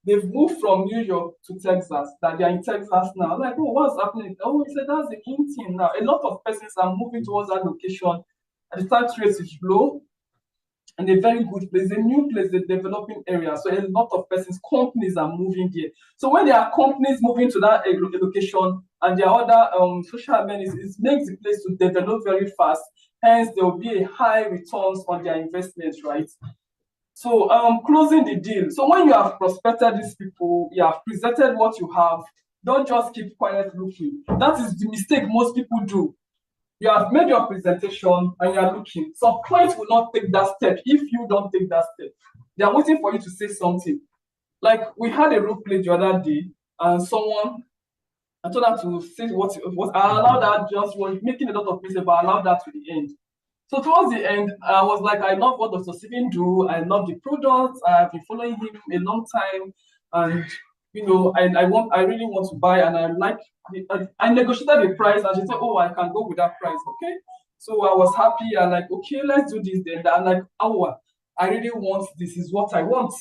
they've moved from New York to Texas, that they're in Texas now. I'm like, oh, what's happening? Oh, he said that's the in thing now. A lot of persons are moving towards that location, and the tax rate is low. And a very good place, a new place, a developing area. So a lot of persons, companies are moving here. So when there are companies moving to that location and there are other social amenities, it makes the place to develop very fast. Hence, there will be a high returns on their investments, right? So closing the deal. So when you have prospected these people, you have presented what you have, don't just keep quiet looking. That is the mistake most people do. You have made your presentation and you are looking. Some clients will not take that step if you don't take that step. They are waiting for you to say something. Like we had a role play the other day, and someone, I told her to say what I allowed that, just was making a lot of mistakes, but I allowed that to the end. So towards the end, I was like, I love what Dr. Stephen do. I love the product. I have been following him a long time, and I really want to buy, and I negotiated the price, and she said, oh, I can go with that price. Okay. So I was happy. I'm like, okay, let's do this then. I'm like, oh, I really want this, is what I want.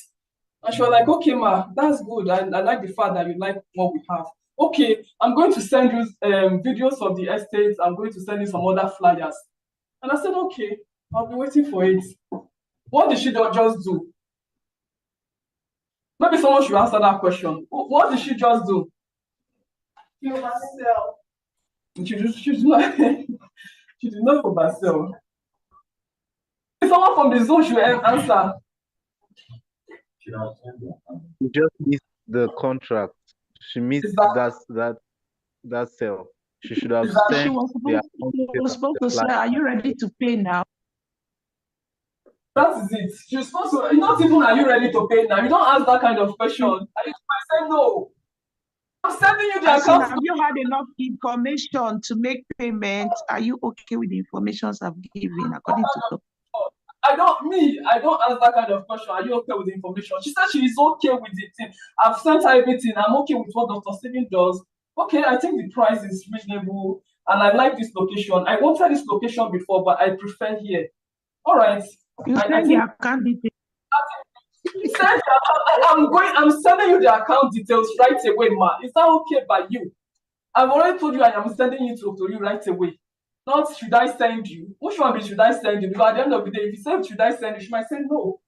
And she was like, okay, ma, that's good. I like the fact that you like what we have. Okay, I'm going to send you videos of the estates. I'm going to send you some other flyers. And I said, okay, I'll be waiting for it. What did she just do? Maybe someone should answer that question. What did she just do? She oversell. She did not oversell. If someone from the zone should answer. You just missed the contract. She missed that sale. She should have sent. She was supposed to say, "Are you ready to pay now?" That is it. You're supposed to. Not even are you ready to pay now? You don't ask that kind of question. I say no. I'm sending you the account. Have you had enough information to make payment? Are you okay with the information I've given according to? I don't ask that kind of question. Are you okay with the information? She said she is okay with it. I've sent her everything. I'm okay with what Dr. Stephen does. Okay, I think the price is reasonable and I like this location. I wanted this location before, but I prefer here. All right. You send the account details. I'm sending you the account details right away, ma. Is that okay by you? I've already told you I am sending it to you right away. Not should I send you? Which one should I send you? Because at the end of the day, if you say should I send you, she might say no.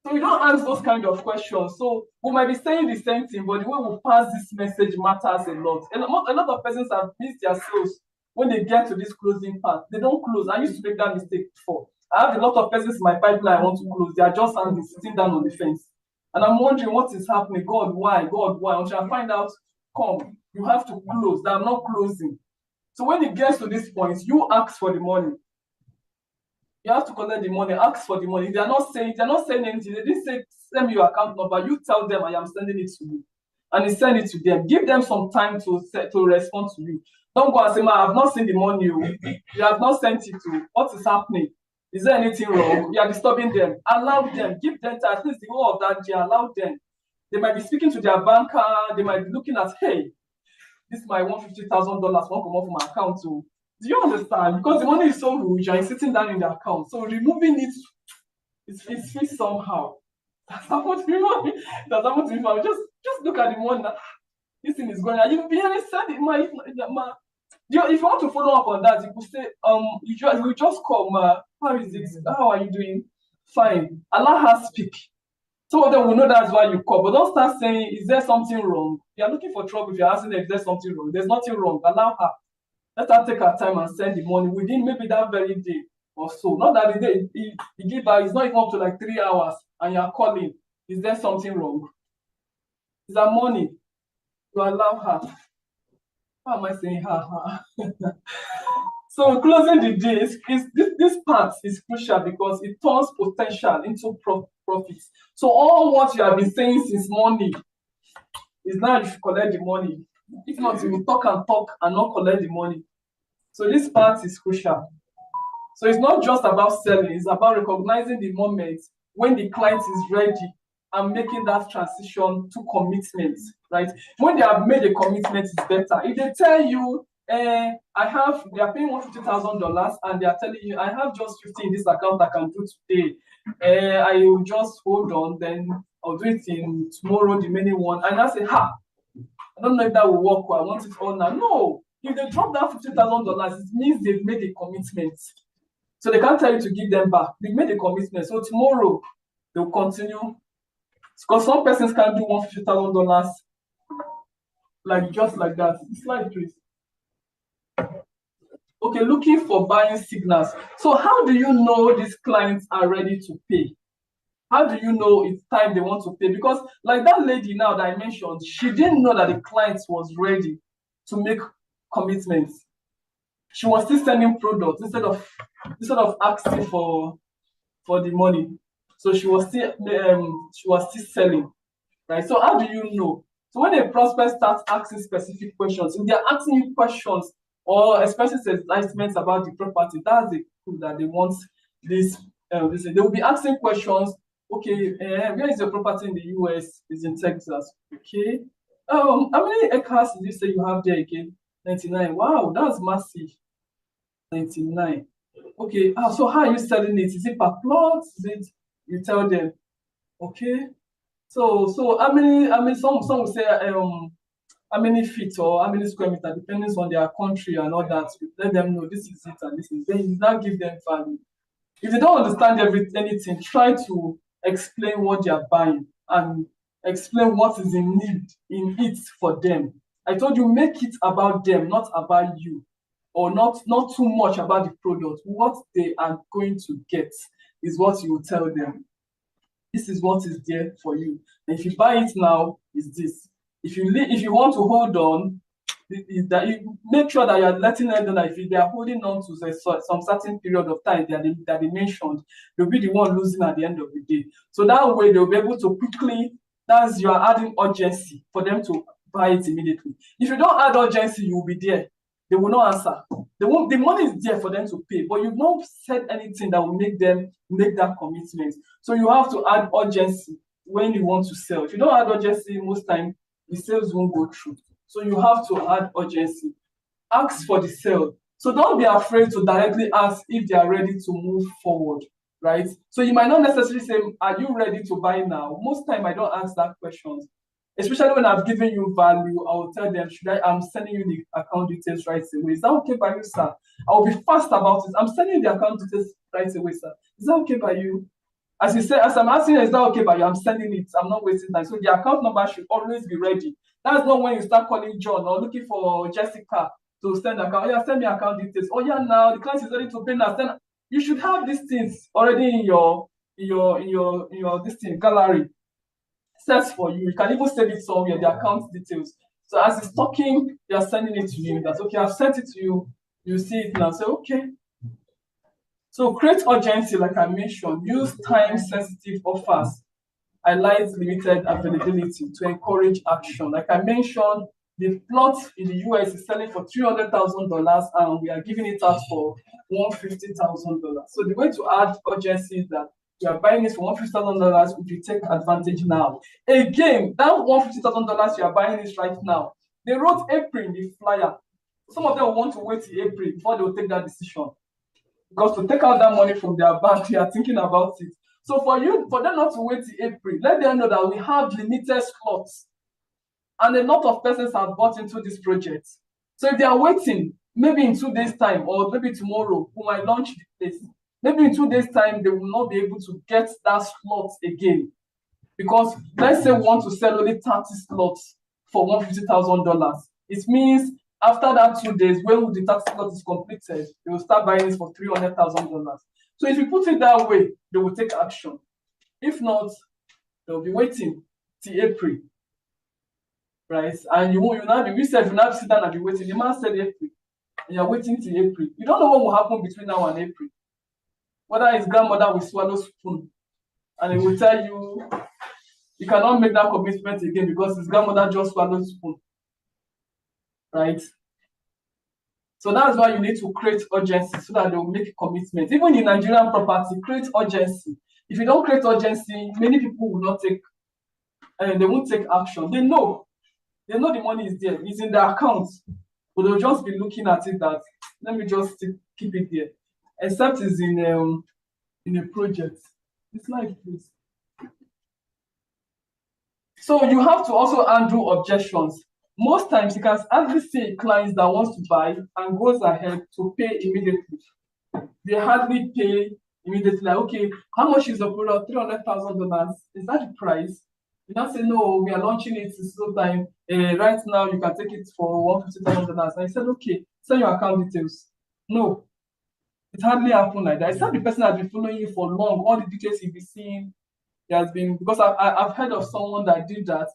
So you don't ask those kind of questions. So we might be saying the same thing, but the way we pass this message matters a lot. A lot of persons have missed their sales when they get to this closing part. They don't close. I used to make that mistake before. I have a lot of persons in my pipeline I want to close. They are just sitting down on the fence. And I'm wondering what is happening. God, why? God, why? Until I find out, come, you have to close. They are not closing. So when it gets to this point, you ask for the money. You have to collect the money, ask for the money. They're not saying anything. They didn't say send me your account number. You tell them I am sending it to you. And you send it to them. Give them some time to respond to you. Don't go and say, I have not seen the money. You have not sent it to. What is happening? Is there anything wrong? You are disturbing them. Allow them. Give them time. At least the whole of that day. Allow them. They might be speaking to their banker. They might be looking at, hey, this is my $150,000 won't come off my account too. Do you understand? Because the money is so huge and it's sitting down in the account. So removing it, it feels somehow. That's happened to me. That's happened to me. Just look at the one that this thing is going on. You really said it, if you want to follow up on that, you could say, you just come, how is it? How are you doing? Fine. Allow her speak. Some of them will know that's why you call, but don't start saying, is there something wrong? You are looking for trouble if you're asking them, is there something wrong? There's nothing wrong. Allow her. Let her take her time and send the money within maybe that very day or so. Not that the day you give her, it's not even up to like 3 hours and you're calling. Is there something wrong? Is that money? You allow her. How am I saying her? So closing the deal, this part is crucial because it turns potential into profits. So all what you have been saying since morning is now you should collect the money. If not, you will talk and not collect the money. So this part is crucial. So it's not just about selling, it's about recognizing the moment when the client is ready and making that transition to commitment, right? When they have made a commitment, it's better. If they tell you, they are paying $150,000 and they are telling you, I have just 50 in this account I can do today. I will just hold on, then I'll do it in tomorrow, the remaining one. And I say, I don't know if that will work well. I want it all now. No, if they drop that $50,000, it means they've made a commitment. So they can't tell you to give them back. They've made a commitment. So tomorrow they'll continue. Because some persons can do $150,000 like just like that. Slide, please. Okay, looking for buying signals. So how do you know these clients are ready to pay? How do you know it's time they want to pay? Because like that lady now that I mentioned, she didn't know that the client was ready to make commitments. She was still sending products instead of asking for the money. So she was still selling, right? So how do you know? So when a prospect starts asking specific questions, if they're asking you questions or expressing excitement about the property, that's the clue that they want this. They will be asking questions. Okay, where is your property in the US? It's in Texas. Okay. How many acres did you say you have there again? 99. Wow, that's massive. 99. Okay. So how are you selling it? Is it per plot? Is it? You tell them. Okay. So how many, some will say how many feet or how many square meters, depending on their country and all that. Let them know this is it and this is, then you now give them value. If they don't understand anything, try to explain what they are buying and explain what is in need in it for them. I told you, make it about them, not about you, or not too much about the product. What they are going to get is what you will tell them. This is what is there for you. And if you buy it now, is this. If you want to hold on, that you make sure that you are letting them know that if they are holding on to some certain period of time that they mentioned, they'll be the one losing at the end of the day. So that way they'll be able to quickly, that's you are adding urgency for them to buy it immediately. If you don't add urgency, you will be there. They will not answer. The money is there for them to pay, but you've not said anything that will make them make that commitment. So you have to add urgency when you want to sell. If you don't add urgency, most time the sales won't go through. So you have to add urgency. Ask for the sale. So don't be afraid to directly ask if they are ready to move forward, right? So you might not necessarily say, are you ready to buy now? Most time I don't ask that question. Especially when I've given you value, I will tell them, I'm sending you the account details right away. Is that okay by you, sir? I will be fast about it. I'm sending you the account details right away, sir. Is that okay by you? As you say, as I'm asking, is that okay by you? I'm sending it. I'm not wasting time. So the account number should always be ready. That's not when you start calling John or looking for Jessica to send account. Oh, yeah, send me account details. Oh yeah, now the client is ready to pay now. You should have these things already in your this thing gallery. Sets for you. You can even save it somewhere, the account details. So as it's talking, they are sending it to you. That's okay. I've sent it to you. You see it now. So okay. So create urgency, like I mentioned. Use time-sensitive offers. Highlight limited availability to encourage action. Like I mentioned, the plot in the US is selling for $300,000 and we are giving it out for $150,000. So the way to add urgency is that you are buying it for $150,000 if you take advantage now. Again, that $150,000 you are buying it right now. They wrote April in the flyer. Some of them want to wait till April before they will take that decision. Because to take out that money from their bank, they are thinking about it. So for them not to wait till April, let them know that we have limited slots. And a lot of persons have bought into this project. So if they are waiting, maybe in 2 days' time, or maybe tomorrow, we might launch the place. Maybe in 2 days' time, they will not be able to get that slot again. Because let's say we want to sell only 30 slots for $150,000. It means after that 2 days, when the 30 slot is completed, they will start buying it for $300,000. So if you put it that way, they will take action. If not, they'll be waiting till April. Right? And you now be sit down and be waiting. The man said April, and you're waiting till April. You don't know what will happen between now and April. Whether his grandmother will swallow spoon and he will tell you you cannot make that commitment again because his grandmother just swallowed spoon. Right? So that's why you need to create urgency so that they will make a commitment. Even in Nigerian property, create urgency. If you don't create urgency, many people will not take, they won't take action. They know the money is there, it's in their account, but they'll just be looking at it that let me just keep it there. Except it's in a project. It's like this. So you have to also undo objections. Most times you can hardly see clients that wants to buy and goes ahead to pay immediately. They hardly pay immediately. Like, okay, how much is the product? $300,000. Is that the price? You not say no. We are launching it so time. Right now you can take it for $150,000. And I said, okay, send your account details. No, it hardly happened like that. It's not the person that has been following you for long. All the details you've been seeing, there has been, because I've heard of someone that did that.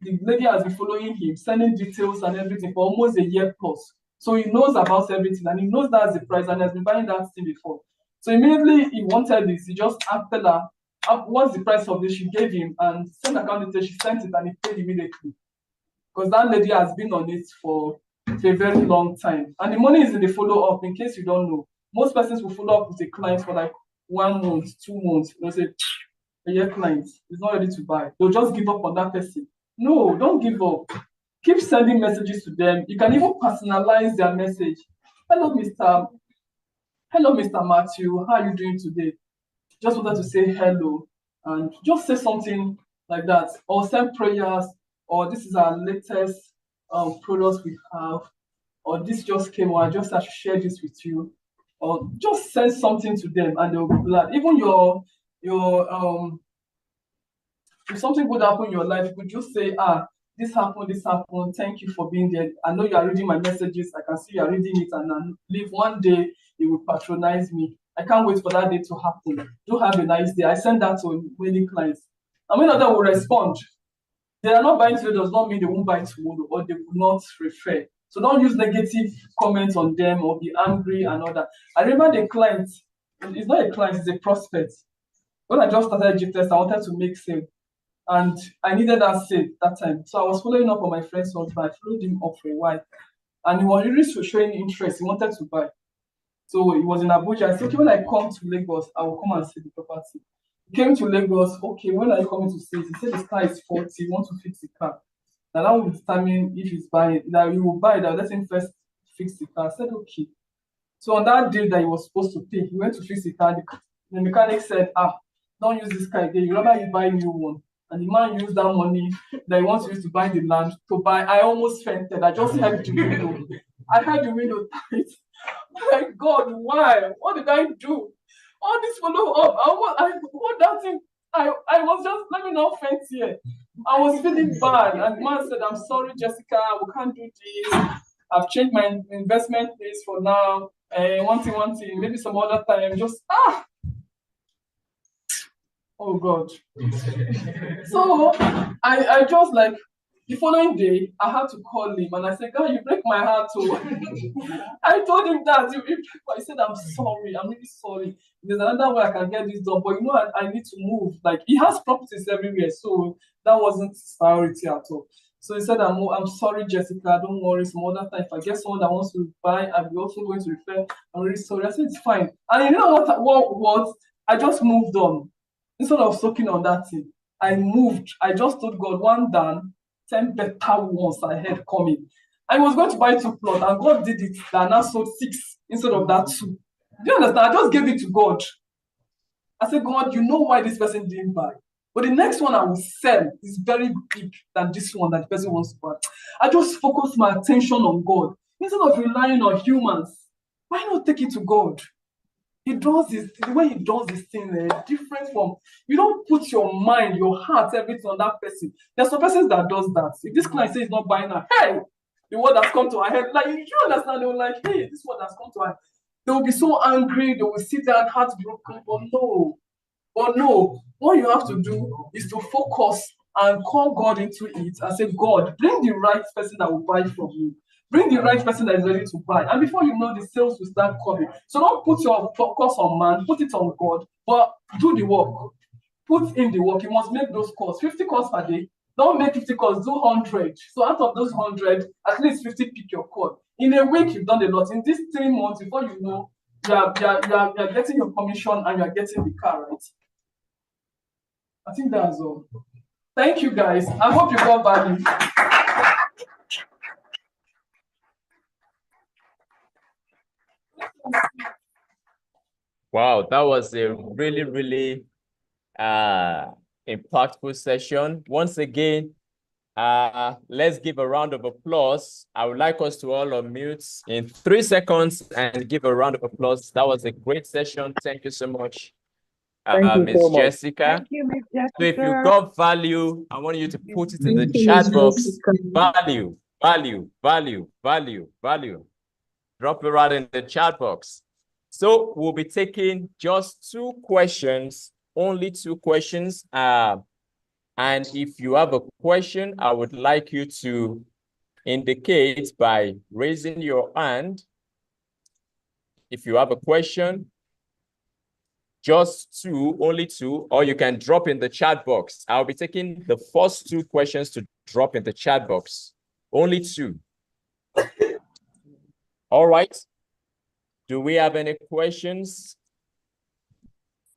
The lady has been following him, sending details and everything for almost a year plus. So he knows about everything and he knows that's the price and has been buying that thing before. So immediately he wanted this, he just asked her, what's the price of this? She gave him and sent account details, she sent it and he paid immediately. Because that lady has been on it for a very long time. And the money is in the follow-up, in case you don't know. Most persons will follow up with a client for like 1 month, 2 months. They'll say, a year client is not ready to buy. They'll just give up on that person. No, don't give up. Keep sending messages to them. You can even personalize their message. Hello, Mr. Matthew. How are you doing today? Just wanted to say hello and just say something like that, or send prayers, or this is our latest products we have, or this just came, or I just have to share this with you, or just send something to them and they'll be glad. Even your if something good happen in your life, you could just say, this happened, thank you for being there. I know you are reading my messages, I can see you are reading it, and I believe one day you will patronize me. I can't wait for that day to happen. Do have a nice day. I send that to many clients. And many of them will respond. They are not buying today does not mean they won't buy tomorrow, or they will not refer. So don't use negative comments on them or be angry and all that. I remember the client, it's not a client, it's a prospect. When I just started Gtext, I wanted to make sale. And I needed that sale that time. So I was following up on my friend's husband. I followed him up for a while. And he was really showing interest. He wanted to buy. So he was in Abuja. I said, okay, when I come to Lagos, I will come and see the property. He came to Lagos. Okay, when are you coming to see it? He said the car is 40. He wants to fix the car. Now that will determine if he's buying. That he will buy that. Let him first fix the car. I said, okay. So on that day that he was supposed to pay, he went to fix the car. The mechanic said, don't use this car again. You rather you buy a new one. And the man used that money that he wants to use to buy the land to buy. I almost fainted. I just heard the window. I heard the window tight. My God, why? What did I do? All this follow up. What that thing? I was just, let me not faint here. I was feeling bad. And the man said, I'm sorry, Jessica, we can't do this. I've changed my investment place for now. One thing, maybe some other time. Just, oh God. So I just like, the following day, I had to call him and I said, God, you break my heart too. I told him that. I said, I'm sorry. I'm really sorry. There's another way I can get this done. But you know, I need to move. Like, he has properties everywhere. So that wasn't his priority at all. So he said, I'm sorry, Jessica. Don't worry. Some other time, if I get someone that wants to buy, I'll be also going to refer. I'm really sorry. I said, it's fine. And you know what? I just moved on. Instead of soaking on that thing, I moved. I just told God, one done, 10 better ones I had coming. I was going to buy 2 plots, and God did it. That I now sold 6 instead of that 2. Do you understand? I just gave it to God. I said, God, you know why this person didn't buy. But the next one I will sell is very big than this one that the person wants to buy. I just focused my attention on God. Instead of relying on humans, why not take it to God? He does this, the way he does this thing different from, you don't put your mind, your heart, everything on that person. There's some persons that does that. If this client says he's not buying her, hey, the word has come to our head. Like, you understand? They were like, hey, this word has come to our head. They will be so angry, they will sit there and heartbroken. But no, what you have to do is to focus and call God into it and say, God, bring the right person that will buy from you. Bring the right person that is ready to buy. And before you know, the sales will start coming. So don't put your focus on man, put it on God, but do the work. Put in the work. You must make those calls. 50 calls per day. Don't make 50 calls, do 100. So out of those 100, at least 50 pick your call. In a week, you've done a lot. In these 3 months, before you know, you're getting your commission and you're getting the car, right? I think that's all. Thank you, guys. I hope you got value. Wow, that was a really, really impactful session. Once again, let's give a round of applause. I would like us to all unmute in 3 seconds and give a round of applause. That was a great session. Thank you so much, Ms. Jessica. Thank you, Ms. Jessica. So if you got value, I want you to put it in the chat box. Value, value, value, value, value. Drop it right in the chat box. So we'll be taking just 2 questions, only 2 questions. And if you have a question, I would like you to indicate by raising your hand. If you have a question, just 2, only 2, or you can drop in the chat box. I'll be taking the first 2 questions to drop in the chat box. Only 2. All right. Do we have any questions?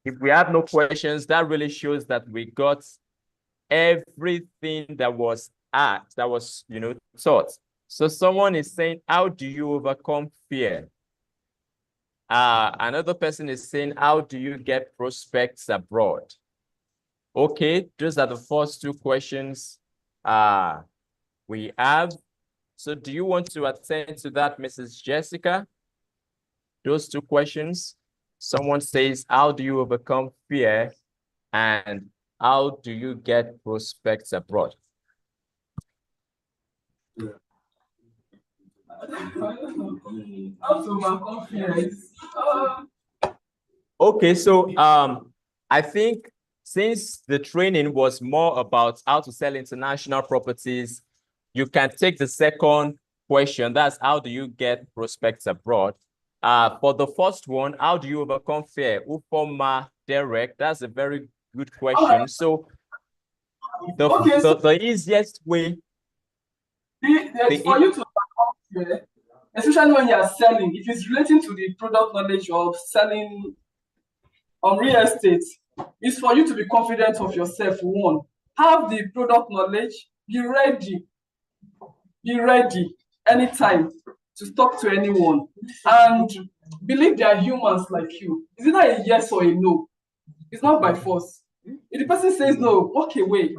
If we have no questions, that really shows that we got everything that was taught. So someone is saying, how do you overcome fear? Another person is saying, how do you get prospects abroad? Okay, those are the first two questions we have. So do you want to attend to that, Mrs. Jessica? Those two questions. Someone says, how do you overcome fear? And how do you get prospects abroad? Okay, so I think since the training was more about how to sell international properties, you can take the second question. That's how do you get prospects abroad? For the first one, how do you overcome fear? Ufoma Derek, that's a very good question. So the easiest way. For you to overcome fear, especially when you are selling, if it's relating to the product knowledge of selling on real estate, is for you to be confident of yourself. One, have the product knowledge, be ready anytime to talk to anyone, and believe they are humans like you. Is it a yes or a no? It's not by force. If the person says no, okay, wait.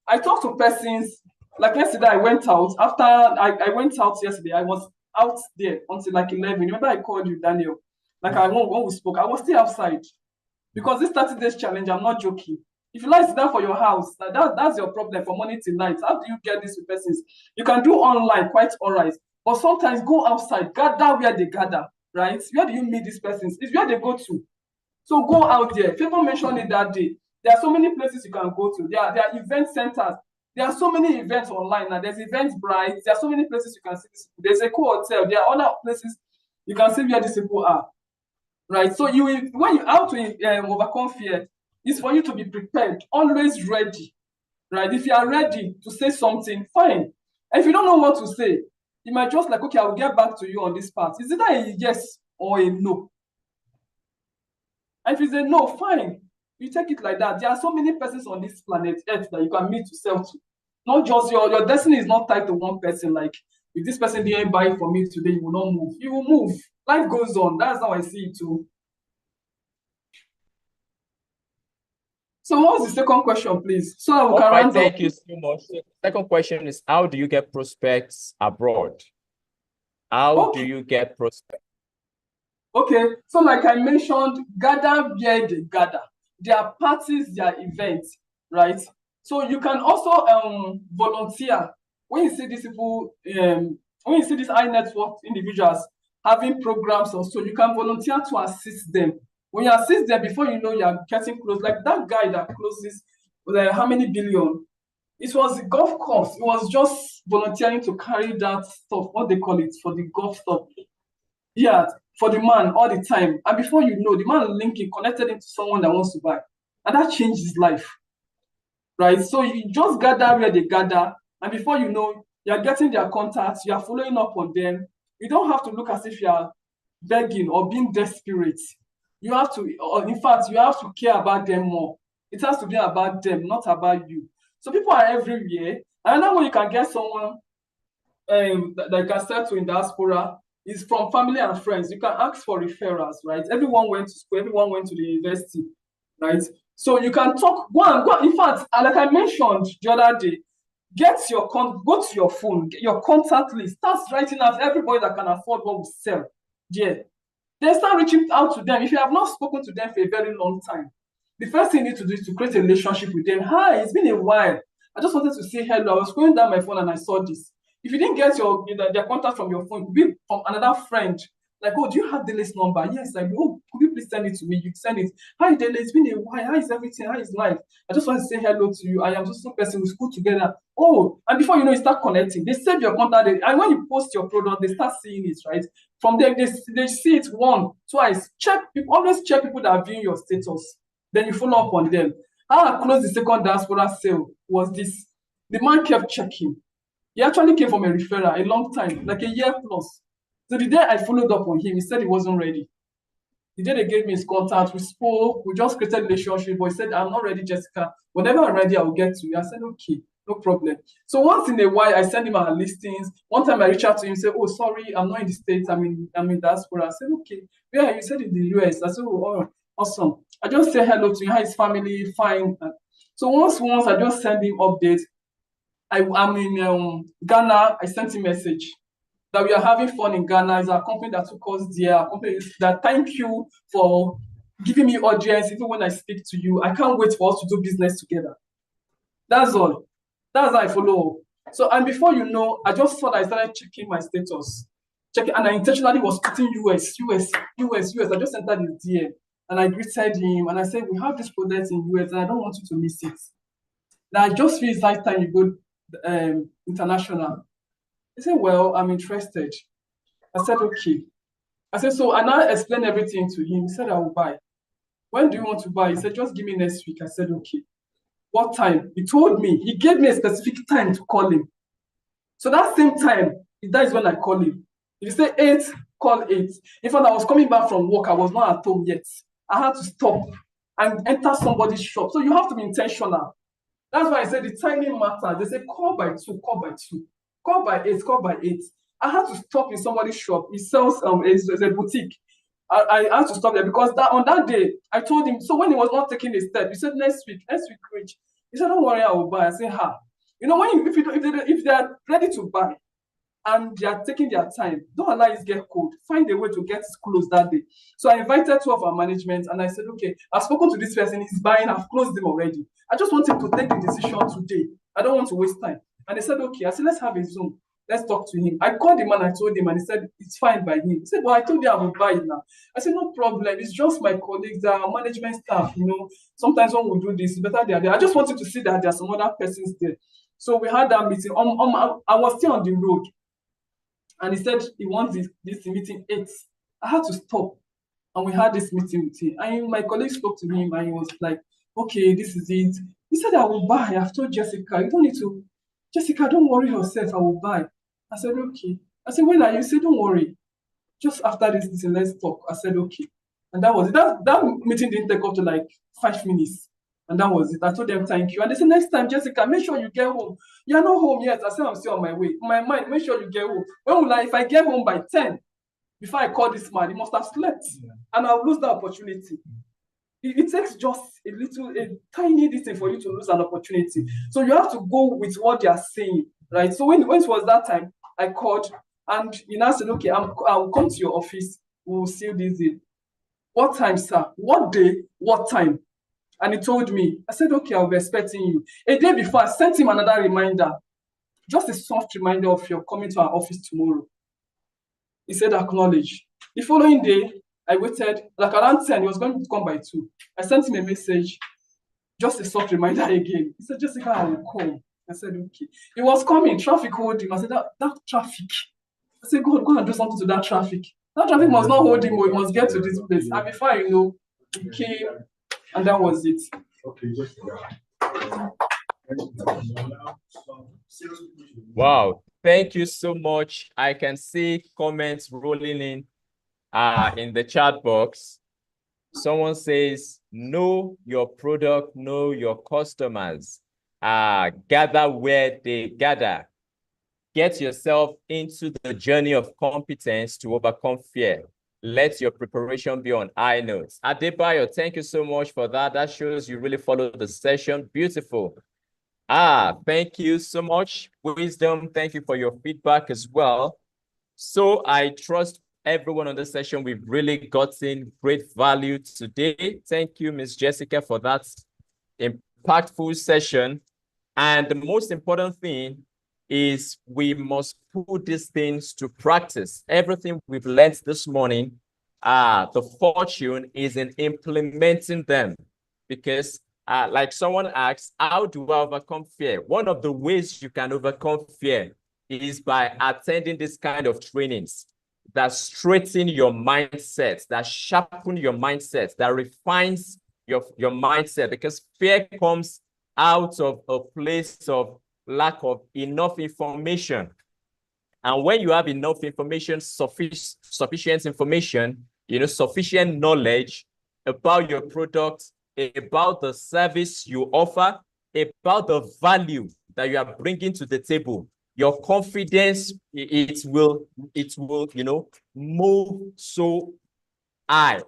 I talk to persons, like yesterday I went out, after I went out yesterday, I was out there until like 11. Remember I called you, Daniel? Like when we spoke, I was still outside. Because this 30 days challenge, I'm not joking. If you like sit down for your house, that's your problem from morning till night. How do you get this with persons? You can do online, quite all right. But sometimes go outside, gather where they gather, right? Where do you meet these persons? It's where they go to. So go out there. People mentioned it that day. There are so many places you can go to. There are event centers. There are so many events online now. There's Eventbrite. There are so many places you can see this. There's a co-hotel. There are other places you can see where these people are. Right, so when you have to overcome fear, is for you to be prepared, always ready. Right, if you are ready to say something, fine. And if you don't know what to say, you might just like, okay, I will get back to you on this part. Is it a yes or a no? And if it's a no, fine. You take it like that. There are so many persons on this planet Earth that you can meet to sell to. Not just your destiny is not tied to one person. Like if this person didn't buy for me today, you will not move. You will move. Life goes on. That's how I see it too. So what's the second question, please? So thank you so much. So second question is, how do you get prospects abroad? How do you get prospects? Okay, so like I mentioned, gather where they gather. There are parties, there are events, right? So you can also volunteer. When you see these people, when you see these high net worth individuals having programs or so, you can volunteer to assist them. When you assist them, before you know, you are getting close. Like that guy that closes with how many billion? It was a golf course. It was just volunteering to carry that stuff, what they call it, for the golf stuff. Yeah, for the man all the time. And before you know, the man linking connected him to someone that wants to buy. And that changed his life. Right? So you just gather where they gather. And before you know, you're getting their contacts, you're following up on them. You don't have to look as if you're begging or being desperate. You have to, or in fact, you have to care about them more. It has to be about them, not about you. So people are everywhere. Another way you can get someone that can start to in diaspora is from family and friends. You can ask for referrals, right? Everyone went to school, everyone went to the university, right? So you can talk, go. In fact, like I mentioned the other day, go to your phone, get your contact list, start writing out everybody that can afford what we sell. Yeah. Then start reaching out to them. If you have not spoken to them for a very long time, the first thing you need to do is to create a relationship with them. Hi, it's been a while. I just wanted to say hello. I was going down my phone and I saw this. If you didn't get their contact from your phone, it could be from another friend. Like, oh, do you have Dele's number? Yes. Like, oh, could you please send it to me? You send it. Hi, Dele, it's been a while. How is everything? How is life? I just want to say hello to you. I am just some person who's good together. Oh, and before you know, you start connecting. They save your contact. And when you post your product, they start seeing it, right? From there, they see it once, twice. Always check people that are viewing your status. Then you follow up on them. How I closed the second diaspora sale was this. The man kept checking. He actually came from a referral a long time, like a year plus. So the day I followed up on him, he said he wasn't ready. The day they gave me his contact, we spoke, we just created a relationship, but he said, I'm not ready, Jessica. Whenever I'm ready, I will get to you. I said, okay, no problem. So once in a while, I send him our listings. One time I reach out to him, say, oh, sorry, I'm not in the States, I'm in diaspora. I said, okay. Yeah, you said in the US. I said, oh, awesome. I just say hello to him, how is family, fine. So once I just send him updates. I'm in Ghana. I sent him a message that we are having fun in Ghana. It's our company that took us there. Our company that thank you for giving me audience even when I speak to you. I can't wait for us to do business together. That's all. That's how I follow. So, and before you know, I just thought I started checking my status. Checking, and I intentionally was putting US. I just entered his DM and I greeted him and I said, we have this product in US and I don't want you to miss it. Now I just feel it's like time you go international. He said, well, I'm interested. I said, okay. I said, so, and I explained everything to him. He said, I will buy. When do you want to buy? He said, just give me next week. I said, okay. What time? He told me, he gave me a specific time to call him. So that same time, that is when I call him. If you say 8, call 8. In fact, I was coming back from work. I was not at home yet. I had to stop and enter somebody's shop. So you have to be intentional. That's why I said the timing matters. They say call by 2, call by 2. Call by 8, call by 8. I had to stop in somebody's shop. He sells it's a boutique. I had to stop there because on that day, I told him, so when he was not taking a step, he said, next week, reach. He said, don't worry, I will buy. I said, you know, if they are ready to buy and they are taking their time, don't allow it to get cold. Find a way to get close that day. So I invited 2 of our management and I said, okay, I've spoken to this person, he's buying, I've closed him already. I just want him to take the decision today. I don't want to waste time. And they said, okay. I said, let's have a Zoom. Let's talk to him. I called him and I told him, and he said, it's fine by him. He said, well, I told you I will buy it now. I said, no problem. It's just my colleagues, our management staff, you know. Sometimes when we do this, it's better they are there. I just wanted to see that there are some other persons there. So we had that meeting. I was still on the road. And he said he wants this meeting 8. I had to stop. And we had this meeting with him. And my colleague spoke to him and he was like, okay, this is it. He said, I will buy. I've told Jessica, you don't need to. Jessica, don't worry yourself, I will buy. I said, okay. I said, when are you? He said, don't worry. Just after this meeting, let's talk. I said, okay. And that was it. That meeting didn't take up to like 5 minutes. And that was it. I told them, thank you. And they said, next time, Jessica, make sure you get home. You're not home yet. I said, I'm still on my way. In my mind, make sure you get home. If I get home by 10, before I call this man, he must have slept. Yeah. And I'll lose the opportunity. It takes just a tiny detail for you to lose an opportunity. So you have to go with what they are saying, right? So when it was that time, I called and he now said, okay, I'll come to your office. We'll see this in. What time, sir? What day? What time? And he told me. I said, okay, I'll be expecting you. A day before, I sent him another reminder. Just a soft reminder of your coming to our office tomorrow. He said, acknowledge. The following day, I waited, like around 10, he was going to come by 2. I sent him a message, just a soft reminder again. He said, Jessica, I will come. I said, okay. He was coming, traffic hold him. I said, that traffic. I said, go and do something to that traffic. That traffic must not hold him, or he must get to this place. And before I know, he came, and that was it. Wow, thank you so much. I can see comments rolling in the chat box. Someone says, know your product, know your customers. Gather where they gather. Get yourself into the journey of competence to overcome fear. Let your preparation be on high notes. Adebayo, thank you so much for that. That shows you really followed the session. Beautiful. Thank you so much. Wisdom, thank you for your feedback as well. So I trust everyone on the session, we've really gotten great value today. Thank you, Ms. Jessica, for that impactful session. And the most important thing is we must put these things to practice. Everything we've learned this morning, the fortune is in implementing them. Because like someone asked, how do I overcome fear? One of the ways you can overcome fear is by attending this kind of trainings that straighten your mindset, that sharpen your mindset, that refines your mindset, because fear comes out of a place of lack of enough information. And when you have enough information, sufficient information, sufficient knowledge about your product, about the service you offer, about the value that you are bringing to the table, your confidence, it will, move so high.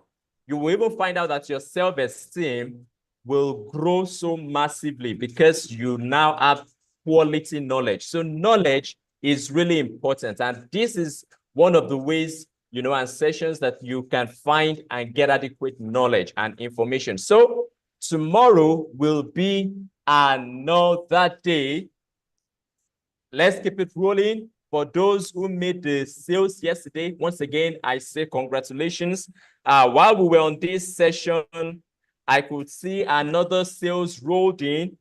You will even find out that your self-esteem will grow so massively because you now have quality knowledge. So knowledge is really important. And this is one of the ways, you know, and sessions that you can find and get adequate knowledge and information. So tomorrow will be another day. Let's keep it rolling. For those who made the sales yesterday, once again, I say congratulations. While we were on this session, I could see another sales rolled in.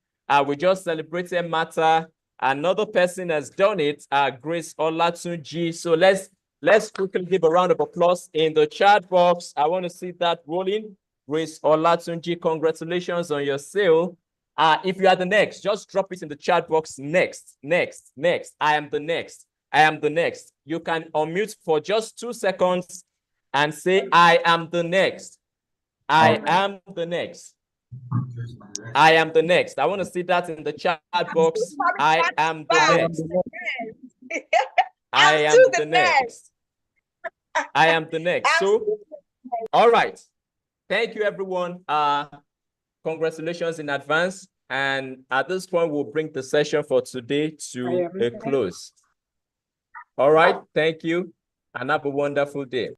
We just celebrated Mata. Another person has done it, Grace Olatunji. So let's quickly give a round of applause in the chat box. I want to see that rolling. Grace Olatunji, congratulations on your sale. If you are the next, just drop it in the chat box. Next. I am the next. I am the next. You can unmute for just 2 seconds and say, I am the next. I am the next. I am the next. I want to see that in the chat box. I am the next. I am the next. I am the next. So, all right. Thank you, everyone. Congratulations in advance. And at this point, we'll bring the session for today to a close. All right. Thank you. And have a wonderful day.